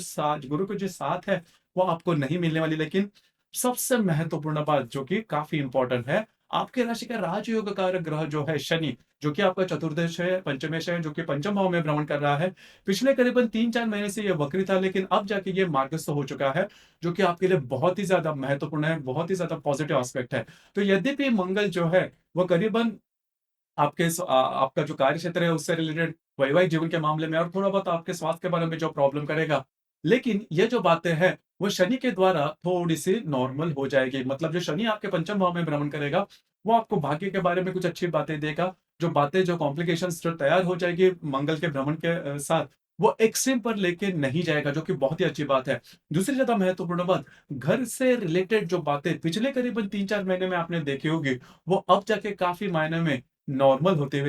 साथ है, वो आपको नहीं मिलने वाली लेकिन सबसे महत्वपूर्ण बात जो कि काफ़ी इम्पोर्टेंट है, आपके राशि का राजयोग कारक ग्रह जो है शनि, जो कि आपका चतुर्दश है, पंचमेश है, जो कि पंचम भाव में भ्रमण कर रहा है। पिछले करीबन 3-4 महीने से ये वक्री था लेकिन अब जाके ये मार्गस्थ हो चुका है, जो कि आपके लिए बहुत ही ज़्यादा महत्वपूर्ण है, बहुत ही ज़्यादा पॉजिटिव एस्पेक्ट है। तो यद्यपि मंगल जो है, वो करीबन आपका जो कार्य क्षेत्र है उससे रिलेटेड वैवाहिक जीवन के मामले में और थोड़ा बहुत आपके स्वास्थ्य के बारे में जो प्रॉब्लम करेगा। लेकिन ये जो बातें हैं, वो शनि के द्वारा थोड़ी-सी नॉर्मल हो जाएगी। मतलब जो शनि आपके पंचम भाव में भ्रमण करेगा, वो आपको भाग्य के बारे में कुछ अच्छी बातें देगा। जो कॉम्प्लिकेशंस जो तैयार हो जाएगी मंगल के भ्रमण के साथ, वो एक्सट्रीम पर लेके नहीं जाएगा, जो कि बहुत ही अच्छी बात है। दूसरी ज़्यादा महत्वपूर्ण बात, घर से रिलेटेड जो बातें पिछले करीबन 3-4 महीने में आपने देखी होगी, वो अब जाके काफ़ी मायने में नॉर्मल होते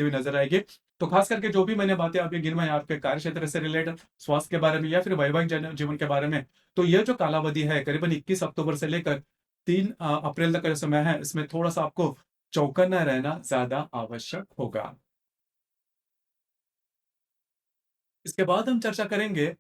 हुए नज़र आएगी। तो ख़ास करके जो भी मैंने बातें आपको गिनवाई आपके कार्य क्षेत्र से रिलेटेड, स्वास्थ्य के बारे में या फिर वैवाहिक जीवन के बारे में, तो ये जो कालावधि है करीबन 21 अक्टूबर से लेकर 3 अप्रैल तक का जो समय है, इसमें थोड़ा-सा आपको चौकन्ना रहना ज़्यादा आवश्यक होगा। इसके बाद हम चर्चा करेंगे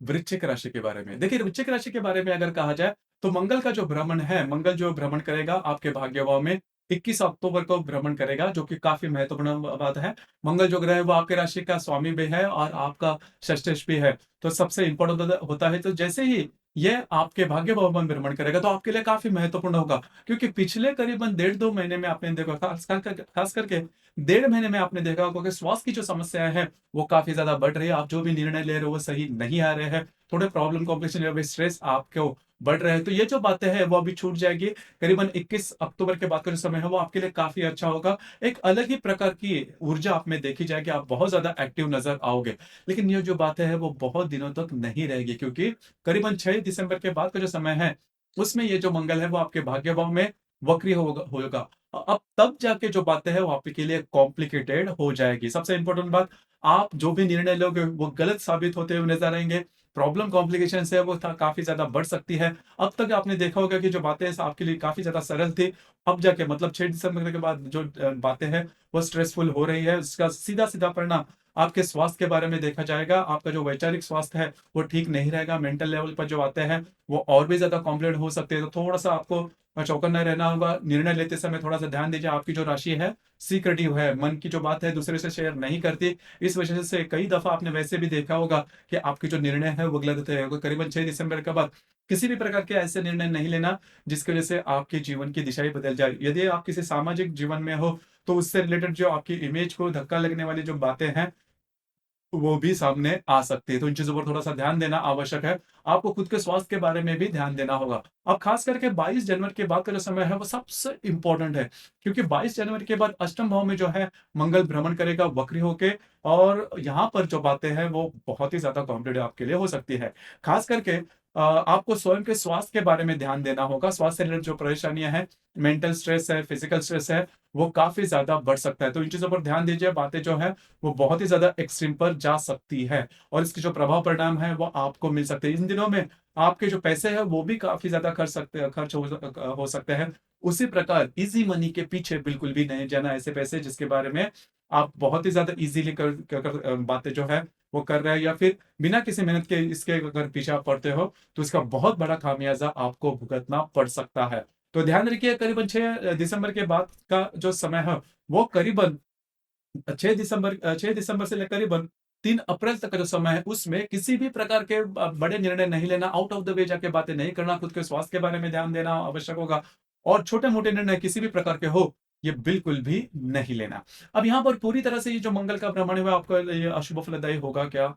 वृश्चिक राशि के बारे में। देखिए, वृश्चिक राशि के बारे में अगर कहा जाए, तो मंगल का जो भ्रमण है, मंगल जो भ्रमण करेगा आपके भाग्य भाव में 21 अक्टूबर को भ्रमण करेगा, जो कि काफ़ी महत्वपूर्ण बात है। मंगल जो ग्रह है, वो आपके राशि का स्वामी भी है और आपका षष्ठेश भी है। तो सबसे इम्पोर्टेंट होता है, तो जैसे ही ये आपके भाग्य भाव में भ्रमण करेगा, तो आपके लिए काफ़ी महत्वपूर्ण होगा। क्योंकि पिछले करीबन डेढ़ 2 महीने में आपने देखा खास करके डेढ़ महीने में आपने देखा होगा कि स्वास्थ्य की जो समस्याएँ हैं, वो काफ़ी ज़्यादा बढ़ रही है। आप जो भी निर्णय ले रहे हो वो सही नहीं आ रहे हैं। थोड़े प्रॉब्लम कॉम्प्लिकेशन या फिर स्ट्रेस आपको बढ़ रहे हैं। तो ये जो बातें हैं वो अभी छूट जाएगी। करीबन 21 अक्टूबर के बाद का जो समय है वो आपके लिए काफ़ी अच्छा होगा। एक अलग ही प्रकार की ऊर्जा आप में देखी जाएगी। आप बहुत ज़्यादा एक्टिव नज़र आओगे। लेकिन ये जो बातें हैं वो बहुत दिनों तक नहीं रहेगी क्योंकि करीबन 6 दिसंबर के बाद का जो समय है, उसमें ये जो मंगल है वो आपके भाग्य भाव में वक्री होगा। अब तब जाके जो बातें हैं वो आपके लिए कॉम्प्लिकेटेड हो जाएगी। सबसे इम्पोर्टेंट बात, आप जो भी निर्णय लोगे वो गलत साबित होते हुए नज़र आएँगे। प्रॉब्लम कॉम्प्लिकेशंस है वो काफ़ी ज़्यादा बढ़ सकती है। अब तक आपने देखा होगा कि जो बातें आपके लिए काफ़ी ज़्यादा सरल थी, अब जाके मतलब 6 दिसंबर के बाद जो बातें हैं वो स्ट्रेसफुल हो रही है। इसका सीधा-सीधा परिणाम आपके स्वास्थ्य के बारे में देखा जाएगा। आपका जो वैचारिक स्वास्थ्य है वो ठीक नहीं रहेगा। मेंटल लेवल पर जो बातें हैं वो और भी ज़्यादा कॉम्प्लिकेट हो सकती है। तो थोड़ा-सा आपको चौकन्ना रहना होगा। निर्णय लेते समय थोड़ा-सा ध्यान दीजिए। आपकी जो राशि है सीक्रेटिव है, मन की जो बात है दूसरे से शेयर नहीं करती। इस वजह से कई दफ़ा आपने वैसे भी देखा होगा कि आपके जो निर्णय है वो गलत होते हैं। करीबन 6 दिसंबर के बाद किसी भी प्रकार के ऐसे निर्णय नहीं लेना जिसकी वजह से आपके जीवन की दिशा ही बदल जाए। यदि आप किसी सामाजिक जीवन में हो तो उससे रिलेटेड जो आपकी इमेज को धक्का लगने वाली जो बातें हैं वो भी सामने आ सकती है। तो इन चीज़ों पर थोड़ा-सा ध्यान देना आवश्यक है। आपको खुद के स्वास्थ्य के बारे में भी ध्यान देना होगा। अब ख़ास करके 22 जनवरी के बाद का जो समय है वो सबसे इम्पोर्टेंट है, क्योंकि 22 जनवरी के बाद अष्टम भाव में जो है मंगल भ्रमण करेगा वक्री होके, और यहाँ पर जो बातें हैं वो बहुत ही ज़्यादा कॉम्प्लिकेटेड आपके लिए हो सकती है। ख़ास करके आपको स्वयं के स्वास्थ्य के बारे में ध्यान देना होगा। स्वास्थ्य से रिलेटेड जो परेशानियाँ हैं, मेंटल स्ट्रेस है, फिज़िकल स्ट्रेस है, वो काफ़ी ज़्यादा बढ़ सकता है। तो इन चीज़ों पर ध्यान दीजिए। बातें जो हैं वो बहुत ही ज़्यादा एक्सट्रीम पर जा सकती है, और इसके जो प्रभाव परिणाम है वो आपको मिल सकते हैं। इन दिनों में आपके जो पैसे हैं वो भी काफ़ी ज़्यादा खर्च हो सकते हैं। उसी प्रकार ईज़ी मनी के पीछे बिल्कुल भी नहीं जाना। ऐसे पैसे जिसके बारे में आप बहुत ही ज़्यादा ईज़िली बातें जो है वो कर रहे हैं, या फिर बिना किसी मेहनत के इसके अगर पीछे आप पड़ते हो तो इसका बहुत बड़ा खामियाज़ा आपको भुगतना पड़ सकता है। तो ध्यान रखिए, करीबन 6 दिसंबर के बाद का जो समय है वो करीबन 6 दिसंबर से लेकर करीबन 3 अप्रैल तक का जो समय है, उसमें किसी भी प्रकार के बड़े निर्णय नहीं लेना, आउट ऑफ द वे जाके बातें नहीं करना, खुद के स्वास्थ्य के बारे में ध्यान देना आवश्यक होगा, और छोटे-मोटे निर्णय किसी भी प्रकार के हो, ये बिल्कुल भी नहीं लेना। अब यहाँ पर पूरी तरह से ये जो मंगल का भ्रमण हुआ आपका ये अशुभ फलदायी होगा क्या?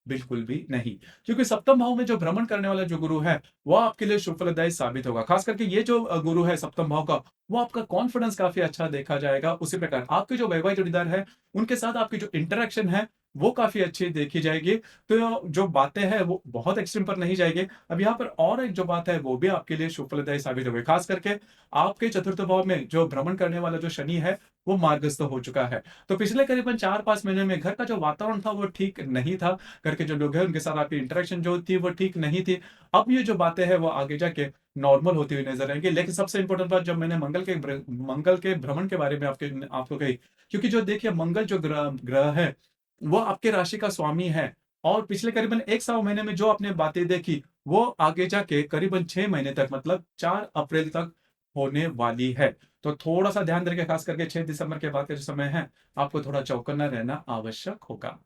बिल्कुल भी नहीं, क्योंकि सप्तम भाव में जो भ्रमण करने वाला जो गुरु है, वो आपके लिए शुभ फलदायी साबित होगा। खास करके ये जो गुरु है सप्तम भाव का, वो आपका कॉन्फिडेंस काफ़ी अच्छा देखा जाएगा। उसी प्रकार आपके जो वैवाहिक जोड़ीदार है, उनके साथ आपकी जो इंटरैक्शन है, वो काफ़ी अच्छी देखी जाएगी। तो जो बातें हैं, वो बहुत एक्सट्रीम पर नहीं जाएँगी। अब यहाँ पर और एक जो बात है, वो भी आपके लिए शुभ फलदायी साबित होगी। खास करके आपके चतुर्थ भाव में जो भ्रमण करने वाला जो शनि है, वो मार्गस्थ हो चुका है। तो पिछले करीबन 4-5 महीने में घर का जो वातावरण था, वो ठीक नहीं था। घर के जो लोग हैं उनके साथ आपकी इंटरेक्शन जो थी वो ठीक नहीं थी। अब ये जो बातें हैं वो आगे जाके नॉर्मल होती हुई नज़र आएँगी। लेकिन सबसे इम्पोर्टेंट बात, जब मैंने मंगल के भ्रमण के बारे में आपको कही, क्योंकि जो देखिए मंगल जो ग्रह ग्रह है, वो आपके राशि का स्वामी है, और पिछले करीबन 1 सवा महीने में जो आपने बातें देखी, वो आगे जाके करीबन 6 महीने तक मतलब 4 अप्रैल तक होने वाली है। तो थोड़ा-सा ध्यान रखिए, खास करके 6 दिसंबर के बाद का जो समय है, आपको थोड़ा चौकन्ना रहना आवश्यक होगा।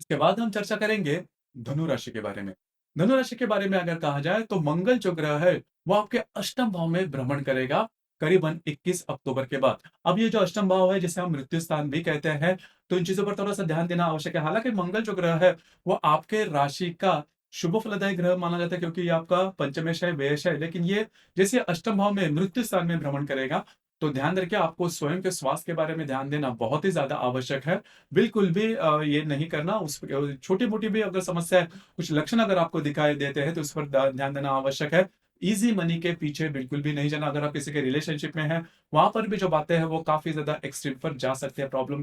इसके बाद हम चर्चा करेंगे धनु राशि के बारे में। धनु राशि के बारे में अगर कहा जाए तो मंगल जो ग्रह है, वो आपके अष्टम भाव में भ्रमण करेगा करीबन 21 अक्टूबर के बाद। अब ये जो अष्टम भाव है जिसे हम मृत्यु स्थान भी कहते हैं, तो इन चीज़ों पर थोड़ा-सा ध्यान देना आवश्यक है। हालाँकि मंगल जो ग्रह है, वो आपके राशि का शुभ फलदायी ग्रह माना जाता है, क्योंकि ये आपका पंचमेश है, व्यय है। लेकिन ये जैसे अष्टम भाव में मृत्यु स्थान में भ्रमण करेगा, तो ध्यान रखिए आपको स्वयं के स्वास्थ्य के बारे में ध्यान देना बहुत ही ज़्यादा आवश्यक है। बिल्कुल भी ये नहीं करना, उस छोटी-मोटी भी अगर समस्या है, कुछ लक्षण अगर आपको दिखाई देते हैं, तो उस पर ध्यान देना आवश्यक है। ईज़ी मनी के पीछे बिल्कुल भी नहीं जाना। अगर आप किसी के रिलेशनशिप में हैं, वहाँ पर भी जो बातें हैं, वो काफ़ी ज़्यादा एक्सट्रीम पर जा सकते हैं। प्रॉब्लम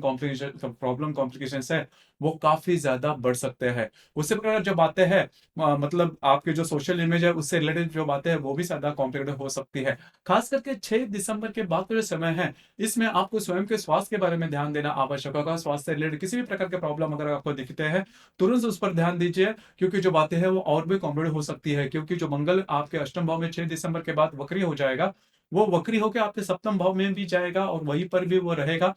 कॉम्प्लिकेशंस है, वो काफ़ी ज़्यादा बढ़ सकते हैं। उसी प्रकार जो बातें हैं, मतलब आपके जो सोशल इमेज है, उससे रिलेटेड जो बातें हैं, वो भी ज़्यादा कॉम्प्लिकेटेड हो सकती है। खास करके 6 दिसंबर के बाद का जो समय है, इसमें आपको स्वयं के स्वास्थ्य के बारे में ध्यान देना आवश्यक होगा। स्वास्थ्य से रिलेटेड किसी भी प्रकार के प्रॉब्लम अगर आपको दिखते हैं, तुरंत उस पर ध्यान दीजिए, क्योंकि जो बातें हैं वो और भी कॉम्प्लिकेटेड हो सकती है, क्योंकि जो मंगल आपके अष्टम भाव में 6 दिसंबर के बाद वक्री हो जाएगा, वो वक्री होके आपके सप्तम भाव में भी जाएगा और वहीं पर भी वो रहेगा।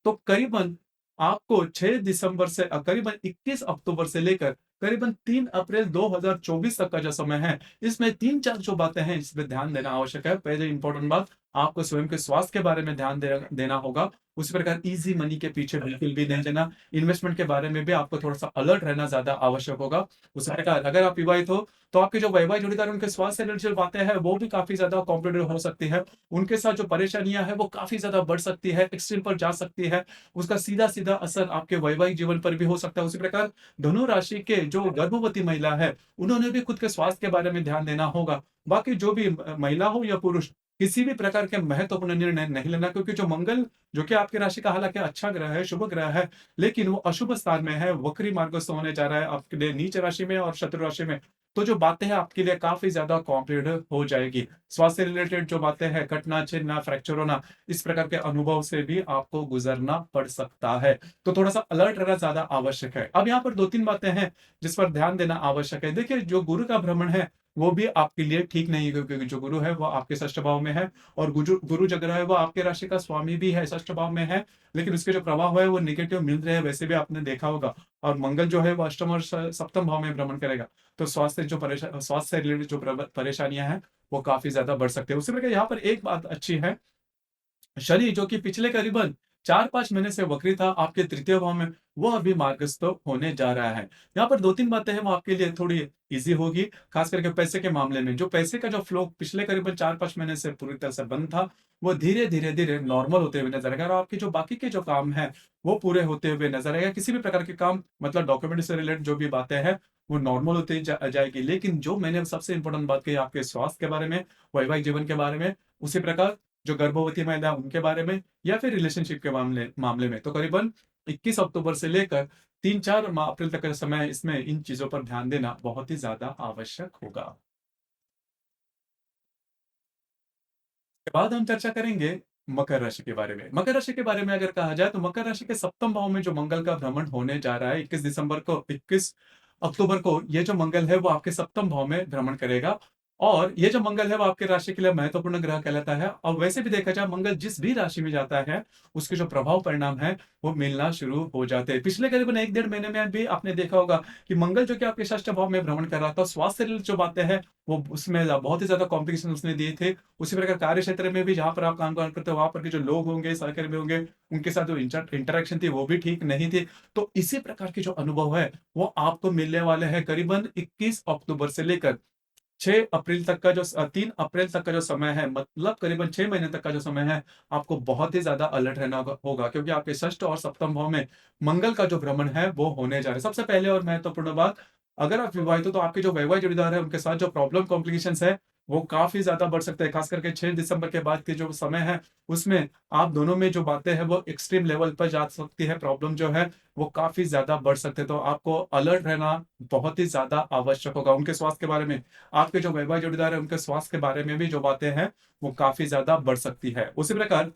तो करीबन आपको 6 दिसंबर से करीबन 21 अक्टूबर से लेकर करीबन 3 अप्रैल 2024 तक का जो समय है, इसमें 3-4 जो बातें हैं, इस पे ध्यान देना आवश्यक है। पहले इम्पोर्टेंट बात, आपको स्वयं के स्वास्थ्य के बारे में ध्यान देना होगा। उसी प्रकार ईज़ी मनी के पीछे बिल्कुल भी नहीं जाना। इन्वेस्टमेंट के बारे में भी आपको थोड़ा-सा अलर्ट रहना ज़्यादा आवश्यक होगा। उसी प्रकार अगर आप विवाहित हो, तो आपके जो वैवाहिक जोड़ीदार हैं, उनके स्वास्थ्य से रिलेटेड जो बातें हैं, वो भी काफ़ी ज़्यादा कॉम्प्लिकेटेड हो सकती है। उनके साथ जो परेशानियाँ हैं, वो काफ़ी ज़्यादा बढ़ सकती है, एक्सट्रीम पर जा सकती है। उसका सीधा-सीधा असर आपके वैवाहिक जीवन पर भी हो सकता है। उसी प्रकार धनु राशि के जो गर्भवती महिला है, उन्होंने भी खुद के स्वास्थ्य के बारे में ध्यान देना होगा। बाकी जो भी महिला हो या पुरुष, किसी भी प्रकार के महत्वपूर्ण निर्णय नहीं लेना, क्योंकि जो मंगल, जो कि आपकी राशि का हालाँकि अच्छा ग्रह है, शुभ ग्रह है, लेकिन वो अशुभ स्थान में है, वक्री मार्गस्थ होने जा रहा है आपके लिए नीच राशि में और शत्रु राशि में। तो जो बातें हैं आपके लिए काफ़ी ज़्यादा कॉम्प्लिकेटेड हो जाएगी। स्वास्थ्य से रिलेटेड जो बातें हैं, कटना, छिलना, फ्रैक्चर होना, इस प्रकार के अनुभव से भी आपको गुज़रना पड़ सकता है। तो थोड़ा-सा अलर्ट रहना ज़्यादा आवश्यक है। अब यहाँ पर 2-3 बातें हैं, जिस पर ध्यान देना आवश्यक है। देखिए, जो गुरु का भ्रमण है, वो भी आपके लिए ठीक नहीं है, क्योंकि जो गुरु है, वो आपके षष्ठ भाव में है और गुरु गुरु जो ग्रह है, वो आपके राशि का स्वामी भी है, षष्ठ भाव में है, लेकिन उसके जो प्रभाव है, वो नेगेटिव मिल रहे हैं, वैसे भी आपने देखा होगा। और मंगल जो है, वो अष्टम और सप्तम भाव में भ्रमण करेगा। तो स्वास्थ्य से रिलेटेड जो परेशानियां हैं, वो काफी ज्यादा बढ़ सकते हैं। उसी प्रकार यहाँ पर एक बात अच्छी है, शनि जो कि पिछले करीबन 4-5 महीने से वक्री था आपके तृतीय भाव में, वो अभी मार्गस्थ होने जा रहा है। यहाँ पर 2-3 बातें हैं, वो आपके लिए थोड़ी ईज़ी होगी, खास करके पैसे के मामले में। जो पैसे का जो फ्लो पिछले करीबन 4-5 महीने से पूरी तरह से बंद था, वो धीरे-धीरे नॉर्मल होते हुए नज़र आएगा और आपके जो बाकी के जो काम हैं, वो पूरे होते हुए नज़र आएगा। किसी भी प्रकार के काम, मतलब डॉक्यूमेंट से रिलेटेड जो भी बातें हैं, वो नॉर्मल होती जाएगी। लेकिन जो मैंने सबसे इम्पोर्टेंट बात कही आपके स्वास्थ्य के बारे में, वैवाहिक जीवन के बारे में, उसी प्रकार जो गर्भवती महिला उनके बारे में या फिर रिलेशनशिप के मामले मामले में, तो करीबन 21 अक्टूबर से लेकर 3-4 अप्रैल तक का समय है, इसमें इन चीजों पर ध्यान देना बहुत ही ज्यादा आवश्यक होगा। के बाद हम चर्चा करेंगे मकर राशि के बारे में। मकर राशि के बारे में अगर कहा जाए, तो मकर राशि के सप्तम भाव में जो मंगल का भ्रमण होने जा रहा है, 21 अक्टूबर को ये जो मंगल है, वो आपके सप्तम भाव में भ्रमण करेगा। और ये जो मंगल है, वो आपके राशि के लिए महत्वपूर्ण ग्रह कहलाता है। और वैसे भी देखा जाए, मंगल जिस भी राशि में जाता है, उसके जो प्रभाव परिणाम है, वो मिलना शुरू हो जाते हैं। पिछले करीबन 1 डेढ़ महीने में भी आपने देखा होगा कि मंगल जो कि आपके षष्ठ भाव में भ्रमण कर रहा था, स्वास्थ्य से रिलेटेड जो बातें हैं, वो उसमें बहुत ही ज्यादा कॉम्प्लिकेशन उसने दिए थे। उसी प्रकार कार्य क्षेत्र में भी, जहाँ पर आप काम करते हो, वहाँ पर के जो लोग होंगे, सहकर्मी होंगे, उनके साथ जो इंटरेक्शन थी, वो भी ठीक नहीं थी। तो इसी प्रकार के जो अनुभव है, वो आपको मिलने वाले हैं करीबन 21 अक्टूबर से लेकर 6 अप्रैल तक का 3 अप्रैल तक का जो समय है, मतलब करीबन 6 महीने तक का जो समय है, आपको बहुत ही ज़्यादा अलर्ट रहना होगा, क्योंकि आपके षष्ठ और सप्तम भाव में मंगल का जो भ्रमण है, वो होने जा रहा है। सबसे पहले और महत्वपूर्ण बात, अगर आप विवाहित हो, तो आपके जो वैवाहिक जोड़ीदार है, उनके साथ जो प्रॉब्लम कॉम्प्लिकेशंस है, वो काफ़ी ज़्यादा बढ़ सकते हैं। खास करके 6 दिसंबर के बाद के जो समय है, उसमें आप दोनों में जो बातें हैं, वो एक्सट्रीम लेवल पर जा सकती है। प्रॉब्लम जो है, वो काफ़ी ज़्यादा बढ़ सकते हैं। तो आपको अलर्ट रहना बहुत ही ज़्यादा आवश्यक होगा। उनके स्वास्थ्य के बारे में, आपके जो वैवाहिक जोड़ीदार है, उनके स्वास्थ्य के बारे में भी जो बातें हैं, वो काफ़ी ज़्यादा बढ़ सकती है। उसी प्रकार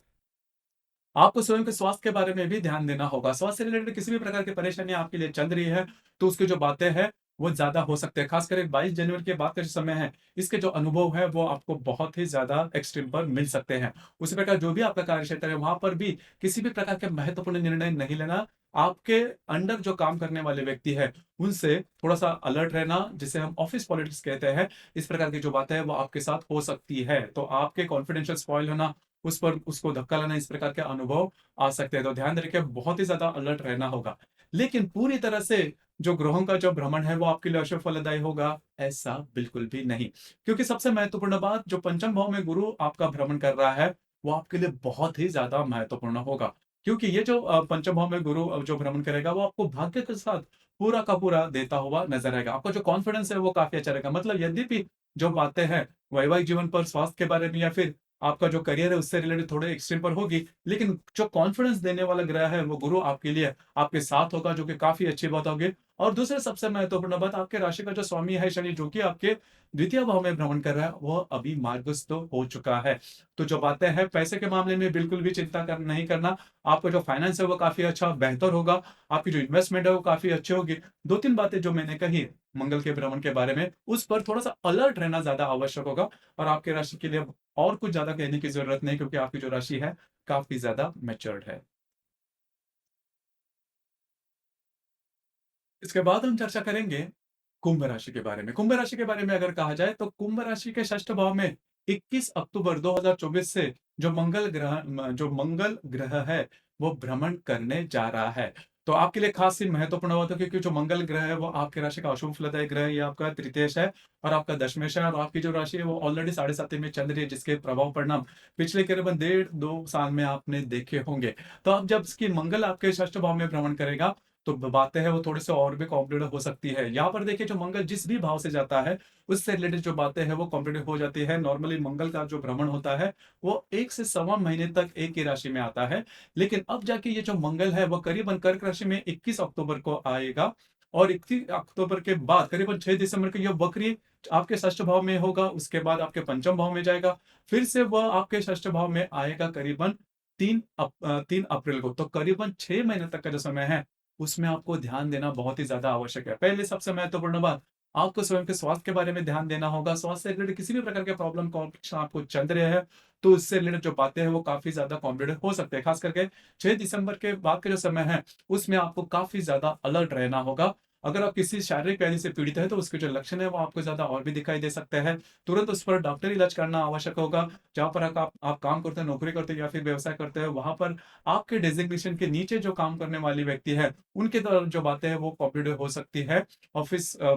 आपको स्वयं के स्वास्थ्य के बारे में भी ध्यान देना होगा। स्वास्थ्य से रिलेटेड किसी भी प्रकार की परेशानी आपके लिए चल रही है, तो उसकी जो बातें हैं, वो ज़्यादा हो सकते हैं। खासकर 22 जनवरी के बाद का जो समय है, इसके जो अनुभव है, वो आपको बहुत ही ज़्यादा एक्सट्रीम पर मिल सकते हैं। उसी प्रकार जो भी आपका कार्यक्षेत्र है, वहाँ पर भी किसी भी प्रकार के महत्वपूर्ण निर्णय नहीं लेना। आपके अंडर जो काम करने वाले व्यक्ति हैं, उनसे थोड़ा-सा अलर्ट रहना, जिसे हम ऑफ़िस पॉलिटिक्स कहते हैं। इस प्रकार की जो बातें हैं, वो आपके साथ हो सकती है। तो आपके कॉन्फिडेंशियल स्पॉइल होना, उस पर उसको धक्का लाना, इस प्रकार के अनुभव आ सकते हैं। तो ध्यान रखिए, बहुत ही ज़्यादा अलर्ट रहना होगा। लेकिन पूरी तरह से जो ग्रहों का जो भ्रमण है, वो आपके लिए अशुभ फलदायी होगा, ऐसा बिल्कुल भी नहीं। क्योंकि सबसे महत्वपूर्ण बात, जो पंचम भाव में गुरु आपका भ्रमण कर रहा है, वो आपके लिए बहुत ही ज़्यादा महत्वपूर्ण होगा। क्योंकि ये जो पंचम भाव में गुरु जो भ्रमण करेगा, वो आपको भाग्य के साथ पूरा का पूरा देता हुआ नज़र आएगा। आपका जो कॉन्फिडेंस है, वो काफ़ी अच्छा रहेगा। मतलब यद्यपि जो बातें हैं, वैवाहिक जीवन पर, स्वास्थ्य के बारे में या फिर आपका जो करियर है, उससे रिलेटेड थोड़े एक्सट्रीम पर होगी, लेकिन जो कॉन्फिडेंस देने वाला ग्रह है, वो गुरु आपके लिए आपके साथ होगा, जो कि काफ़ी अच्छी बात होगी। और दूसरे सबसे महत्वपूर्ण बात, आपके राशि का जो स्वामी है शनि, जो कि आपके द्वितीय भाव में भ्रमण कर रहा है, वो अभी मार्गस्थ हो चुका है। तो जो बातें हैं, पैसे के मामले में बिल्कुल भी चिंता नहीं करना। आपका जो फाइनेंस है, वो काफ़ी अच्छा बेहतर होगा। आपकी जो इन्वेस्टमेंट है, वो काफ़ी अच्छी होगी। 2-3 बातें जो मैंने कही मंगल के भ्रमण के बारे में, उस पर थोड़ा-सा अलर्ट रहना ज़्यादा आवश्यक होगा। और आपकी राशि के लिए और कुछ ज़्यादा कहने की ज़रूरत नहीं, क्योंकि आपकी जो राशि है, काफ़ी ज़्यादा मैच्योर्ड है। इसके बाद हम चर्चा करेंगे कुंभ राशि के बारे में। कुंभ राशि के बारे में अगर कहा जाए, तो कुंभ राशि के षष्ठ भाव में 21 अक्टूबर 2024 से जो मंगल ग्रह है, वो भ्रमण करने जा रहा है। तो आपके लिए खास ही महत्वपूर्ण बात है, क्योंकि जो मंगल ग्रह है, वो आपकी राशि का अशुभ फलदायक ग्रह है। ये आपका तृतीयेश है और आपका दशमेश है, और आपकी जो राशि है, वो ऑलरेडी साढ़े साती में चल रही है, जिसके प्रभाव परिणाम पिछले करीबन डेढ़ 2 साल में आपने देखे होंगे। तो अब जब इसकी मंगल आपके षष्ठ भाव में भ्रमण करेगा, तो ब बातें हैं वो थोड़े-से और भी कॉम्प्लिकेटेड हो सकती है। यहाँ पर देखिए जो मंगल जिस भी भाव से जाता है, उससे रिलेटेड जो बातें हैं वो कॉम्प्लिकेटेड हो जाती है। नॉर्मली मंगल का जो भ्रमण होता है, वो 1 से सवा महीने तक एक ही राशि में आता है। लेकिन अब जाके ये जो मंगल है वो करीबन कर्क राशि में 21 अक्टूबर को आएगा और 21 अक्टूबर के बाद करीबन 6 दिसंबर को ये वक्री आपके षष्ठ भाव में होगा, उसके बाद आपके पंचम भाव में जाएगा, फिर से वह आपके षष्ठ भाव में आएगा करीबन 3 अप्रैल को। तो करीबन 6 महीने तक का जो समय है, उसमें आपको ध्यान देना बहुत ही ज़्यादा आवश्यक है। पहले सबसे महत्वपूर्ण बात, आपको स्वयं के स्वास्थ्य के बारे में ध्यान देना होगा। स्वास्थ्य से रिलेटेड किसी भी प्रकार के प्रॉब्लम कॉम्प्लिकेशन आपको चल रहे हैं, तो उससे रिलेटेड जो बातें हैं, वो काफ़ी ज़्यादा कॉम्प्लिकेटेड हो सकते हैं। खास करके 6 दिसंबर के बाद का जो समय है, उसमें आपको काफ़ी ज़्यादा अलर्ट रहना होगा। अगर आप किसी शारीरिक व्याधि से पीड़ित हैं, तो उसके जो लक्षण हैं, वो आपको ज़्यादा और भी दिखाई दे सकते हैं। तुरंत उस पर डॉक्टरी इलाज करना आवश्यक होगा। जहाँ पर आप काम करते हैं, नौकरी करते हैं या फिर व्यवसाय करते हैं, वहाँ पर आपके डेज़िग्नेशन के नीचे जो काम करने वाली व्यक्ति है, उनके द्वारा जो बातें हैं, वो कॉम्प्लिकेटेड हो सकती है।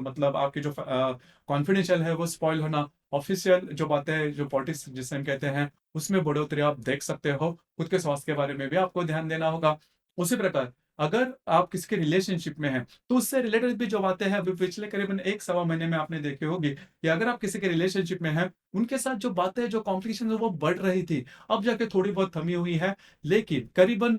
मतलब आपकी जो कॉन्फिडेंशियल है, वो स्पॉइल होना, ऑफ़िशियल जो बातें हैं, जो पॉलिटिक्स जिसे हम कहते हैं, उसमें बढ़ोतरी आप देख सकते हो। खुद के स्वास्थ्य के बारे में भी आपको ध्यान देना होगा। उसी प्रकार अगर आप किसी के रिलेशनशिप में हैं, तो उससे रिलेटेड भी जो बातें हैं, अभी पिछले करीबन 1 सवा महीने में आपने देखी होगी कि अगर आप किसी के रिलेशनशिप में हैं, उनके साथ जो बातें, जो कॉम्प्लिकेशन है, वो बढ़ रही थी। अब जाके थोड़ी बहुत थमी हुई है, लेकिन करीबन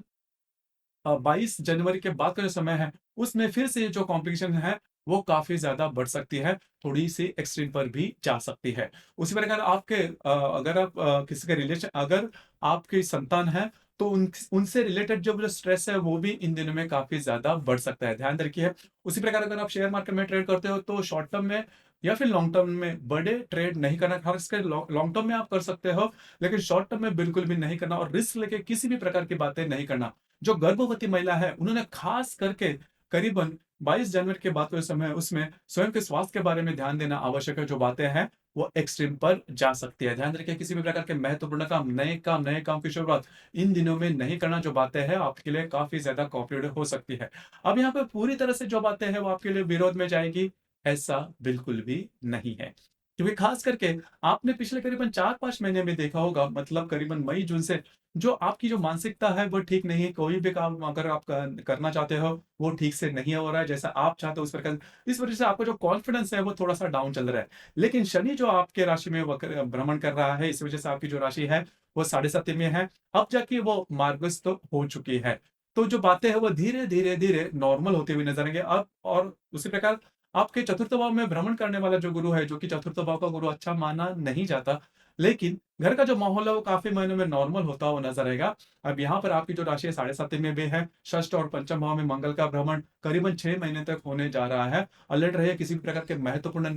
22 जनवरी के बाद का जो समय है, उसमें फिर से जो कॉम्प्लिकेशन है, वो काफ़ी ज़्यादा बढ़ सकती है, थोड़ी-सी एक्सट्रीम पर भी जा सकती है। उसी प्रकार अगर आप किसी के रिलेशन अगर आपकी संतान है, तो उनसे रिलेटेड जो स्ट्रेस है, वो भी इन दिनों में काफ़ी ज़्यादा बढ़ सकता है, ध्यान रखिए। उसी प्रकार अगर आप शेयर मार्केट में ट्रेड करते हो, तो शॉर्ट टर्म में या फिर लॉन्ग टर्म में बड़े ट्रेड नहीं करना, खासकर लॉन्ग टर्म में आप कर सकते हो, लेकिन शॉर्ट टर्म में बिल्कुल भी नहीं करना और रिस्क लेके किसी भी प्रकार की बातें नहीं करना। जो गर्भवती महिला है, उन्होंने खास करके करीबन 22 जनवरी के बाद का जो समय है, उसमें स्वयं के स्वास्थ्य के बारे में ध्यान देना आवश्यक है। जो बातें हैं, वो एक्सट्रीम पर जा सकती है। ध्यान रखिए किसी भी प्रकार के महत्वपूर्ण काम, नए काम की शुरुआत इन दिनों में नहीं करना। जो बातें हैं, आपके लिए काफ़ी ज़्यादा कॉम्प्लिकेटेड हो सकती है। अब यहाँ पे पूरी तरह से जो बातें हैं, वो आपके लिए विरोध में जाएगी, ऐसा बिल्कुल भी नहीं है। क्योंकि खास करके आपने पिछले करीबन 4-5 महीने में देखा होगा, मतलब करीबन मई-जून से जो आपकी जो मानसिकता है वो ठीक नहीं है। कोई भी काम अगर आप करना चाहते हो, वो ठीक से नहीं हो रहा है जैसा आप चाहते हो उस प्रकार। इस वज़ह से आपका जो कॉन्फिडेंस है वो थोड़ा-सा डाउन चल रहा है। लेकिन शनि जो आपके राशि में भ्रमण कर रहा है, इस वज़ह से आपकी जो राशि है वो साढ़े साती में है। अब जाके वो मार्गस्थ हो चुकी है। तो जो बातें हैं वो धीरे-धीरे नॉर्मल होती हुई नज़र आएँगे। अब और उसी प्रकार आपके चतुर्थ भाव में भ्रमण करने वाला जो गुरु है, जो कि चतुर्थ भाव का गुरु अच्छा माना नहीं जाता, लेकिन घर का जो माहौल है वो काफ़ी मायनों में नॉर्मल होता हुआ नज़र आएगा। अब यहाँ पर आपकी जो राशि है साढ़े साती में भी है, षष्ठ और पंचम भाव में मंगल का भ्रमण करीबन 6 महीने तक होने जा रहा है। अलर्ट रहिए, किसी भी प्रकार के महत्वपूर्ण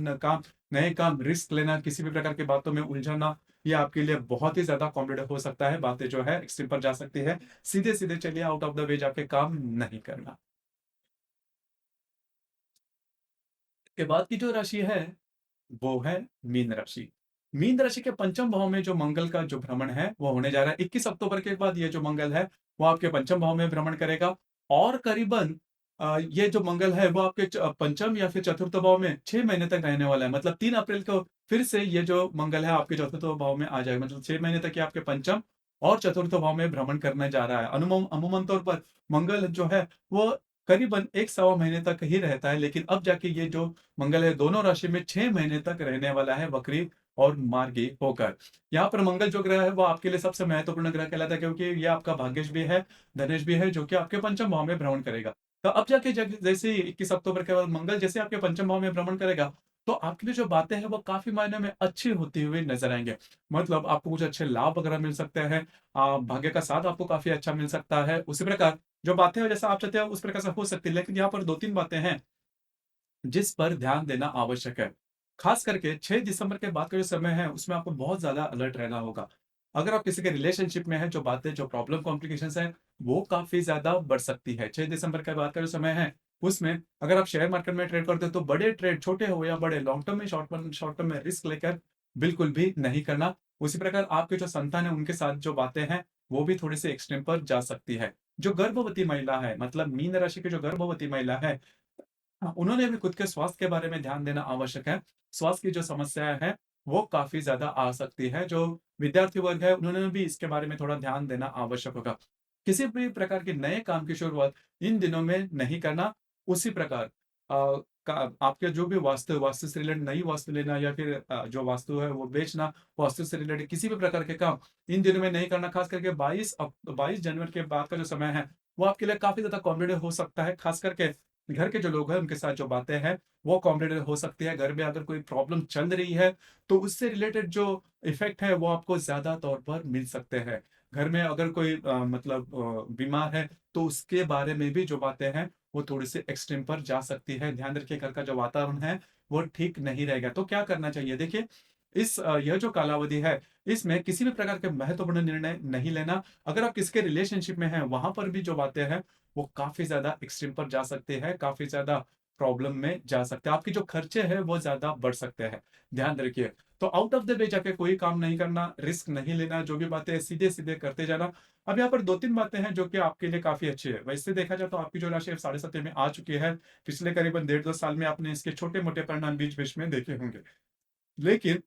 नए काम, रिस्क लेना, किसी भी प्रकार की बातों में उलझना, ये आपके लिए बहुत ही ज़्यादा कॉम्प्लिकेटेड हो सकता है। बातें जो है एक्सट्रीम पर जा सकती है। सीधे-सीधे चलिए, आउट ऑफ द वे जाके काम नहीं करना। इसके बाद की जो राशि है, वो है मीन राशि। मीन राशि के पंचम भाव में जो मंगल का जो भ्रमण है, वो होने जा रहा है। 21 अक्टूबर के बाद ये जो मंगल है, वो आपके पंचम भाव में भ्रमण करेगा और करीबन ये जो मंगल है, वो आपके पंचम या फिर चतुर्थ भाव में 6 महीने तक रहने वाला है। मतलब 3 अप्रैल को फिर से ये जो मंगल है, आपके चतुर्थ भाव में आ जाएगा। मतलब 6 महीने तक ये आपके पंचम और चतुर्थ भाव में भ्रमण करने जा रहा है। अमूमन तौर पर मंगल जो है, वो करीबन 1 सवा महीने तक ही रहता है, लेकिन अब जाके ये जो मंगल है, दोनों राशि में 6 महीने तक रहने वाला है वक्री और मार्गी होकर। यहाँ पर मंगल जो ग्रह है वो आपके लिए सबसे महत्वपूर्ण ग्रह कहलाता है, क्योंकि ये आपका भाग्येश भी है, धनेश भी है, जो कि आपके पंचम भाव में भ्रमण करेगा। तो अब जाके जैसे ही 21 अक्टूबर के बाद मंगल जैसे आपके पंचम भाव में भ्रमण करेगा, तो आपके लिए जो बातें हैं वो काफ़ी मायने में अच्छी होती हुई नज़र आएँगे। मतलब आपको कुछ अच्छे लाभ वगैरह मिल सकते हैं, भाग्य का साथ आपको काफ़ी अच्छा मिल सकता है। उसी प्रकार जो बातें हैं जैसा आप चाहते हो उस प्रकार से हो सकती है, लेकिन यहाँ पर 2-3 बातें हैं जिस पर ध्यान देना आवश्यक है। खास करके 6 दिसंबर के बाद का जो समय है, उसमें आपको बहुत ज़्यादा अलर्ट रहना होगा। अगर आप किसी के रिलेशनशिप में हैं, जो बातें, जो प्रॉब्लम कॉम्प्लिकेशंस हैं, वो काफ़ी ज़्यादा बढ़ सकती है। 6 दिसंबर के बाद का जो समय है, उसमें अगर आप शेयर मार्केट में ट्रेड करते हो, तो बड़े ट्रेड, छोटे हो या बड़े, लॉन्ग टर्म में, शॉर्ट टर्म में रिस्क लेकर बिल्कुल भी नहीं करना। उसी प्रकार आपके जो संतान है, उनके साथ जो बातें हैं, वो भी थोड़ी-सी एक्सट्रीम पर जा सकती है। जो गर्भवती महिला है, मतलब मीन राशि की जो गर्भवती महिला है, हाँ, उन्होंने भी खुद के स्वास्थ्य के बारे में ध्यान देना आवश्यक है। स्वास्थ्य की जो समस्याएँ हैं, वो काफ़ी ज़्यादा आ सकती है। जो विद्यार्थी वर्ग है, उन्होंने भी इसके बारे में थोड़ा ध्यान देना आवश्यक होगा। किसी भी प्रकार के नए काम की शुरुआत इन दिनों में नहीं करना। उसी प्रकार का आपके जो भी वास्तु वास्तु से रिलेटेड नई वास्तु लेना या फिर जो वास्तु है वो बेचना, वास्तु से रिलेटेड किसी भी प्रकार के काम इन दिनों में नहीं करना। खास करके 22 जनवरी के बाद का जो समय है, वो आपके लिए काफ़ी ज़्यादा कॉम्प्लिकेटेड हो सकता है। खास करके घर के जो लोग हैं, उनके साथ जो बातें हैं, वो कॉम्प्लिकेटेड हो सकती है। घर में अगर कोई प्रॉब्लम चल रही है, तो उससे रिलेटेड जो इफ़ेक्ट है, वो आपको ज़्यादा तौर पर मिल सकते हैं। घर में अगर कोई मतलब बीमार है, तो उसके बारे में भी जो बातें हैं, वो थोड़ी-सी एक्सट्रीम पर जा सकती है। ध्यान रखिए घर का जो वातावरण है, वो ठीक नहीं रहेगा। तो क्या करना चाहिए? देखिए, यह जो कालावधि है, इसमें किसी भी प्रकार के महत्वपूर्ण निर्णय नहीं लेना। अगर आप किसके रिलेशनशिप में हैं, वहाँ पर भी जो बातें हैं, वो काफ़ी ज़्यादा एक्सट्रीम पर जा सकते हैं, काफ़ी ज़्यादा प्रॉब्लम में जा सकते हैं। आपके जो खर्चे हैं, वो ज़्यादा बढ़ सकते हैं। ध्यान रखिए। तो आउट ऑफ द वे जाके कोई काम नहीं करना, रिस्क नहीं लेना, जो भी बातें हैं सीधे-सीधे करते जाना। अब यहाँ पर 2-3 बातें हैं जो कि आपके लिए काफ़ी अच्छी है। वैसे देखा जाए तो आपकी जो राशि है साढ़े 7 में आ चुकी है। पिछले करीबन डेढ़ 2 साल में आपने इसके छोटे-मोटे परिणाम बीच-बीच में देखे होंगे। लेकिन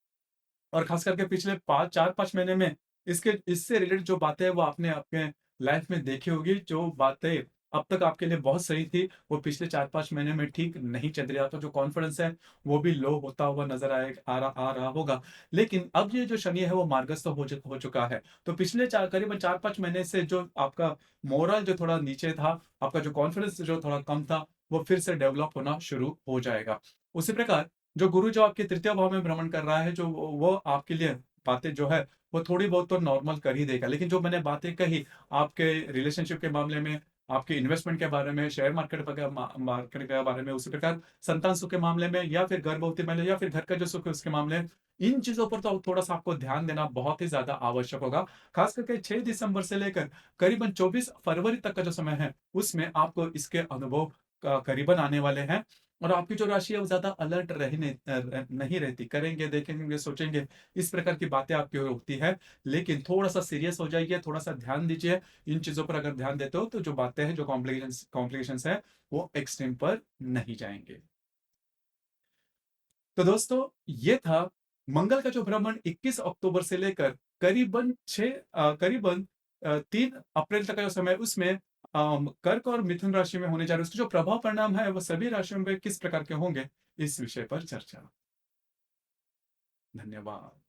और खास करके पिछले 5 4-5 महीने में इसके इससे रिलेटेड जो बातें हैं वो आपने अपने लाइफ में देखी होगी। जो बातें अब तक आपके लिए बहुत सही थी, वो पिछले 4-5 महीने में ठीक नहीं चल रही है। आपका जो कॉन्फिडेंस है, वो भी लो होता हुआ नज़र आ रहा होगा। लेकिन अब ये जो शनि है वो मार्गस्थ हो चुका है। तो पिछले करीबन 4-5 महीने से जो आपका मोरल जो थोड़ा नीचे था, आपका जो कॉन्फिडेंस जो थोड़ा कम था, वो फिर से डेवलप होना शुरू हो जाएगा। उसी प्रकार जो गुरु जो आपके तृतीय भाव में भ्रमण कर रहा है, जो वो आपके लिए बातें जो है, वो थोड़ी बहुत तो नॉर्मल कर ही देगा। लेकिन जो मैंने बातें कही, आपके रिलेशनशिप के मामले में, आपके इन्वेस्टमेंट के बारे में, शेयर मार्केट के बारे में, उसी प्रकार संतान सुख के मामले में या फिर गर्भवती महिला या फिर घर का जो सुख है उसके मामले में, इन चीज़ों पर तो थोड़ा-सा आपको ध्यान देना बहुत ही ज़्यादा आवश्यक होगा। खास करके 6 दिसंबर से लेकर करीबन 24 फरवरी तक का जो समय है, उसमें आपको इसके अनुभव करीबन आने वाले हैं। और आपकी जो राशि है वो ज़्यादा अलर्ट नहीं रहती। करेंगे, देखेंगे, सोचेंगे, इस प्रकार की बातें आपकी होती है। लेकिन थोड़ा-सा सीरियस हो जाइए, थोड़ा-सा ध्यान दीजिए। इन चीज़ों पर अगर ध्यान देते हो तो जो बातें हैं, जो कॉम्प्लिकेशंस हैं, वो एक्सट्रीम पर नहीं जाएँगे। तो दोस्तों, ये था मंगल का जो भ्रमण 21 अक्टूबर से लेकर करीबन 3 अप्रैल तक का जो समय है उसमें कर्क और मिथुन राशि में होने जा रहा है। उसके जो प्रभाव परिणाम है वो सभी राशियों पे किस प्रकार के होंगे, इस विषय पर चर्चा। धन्यवाद।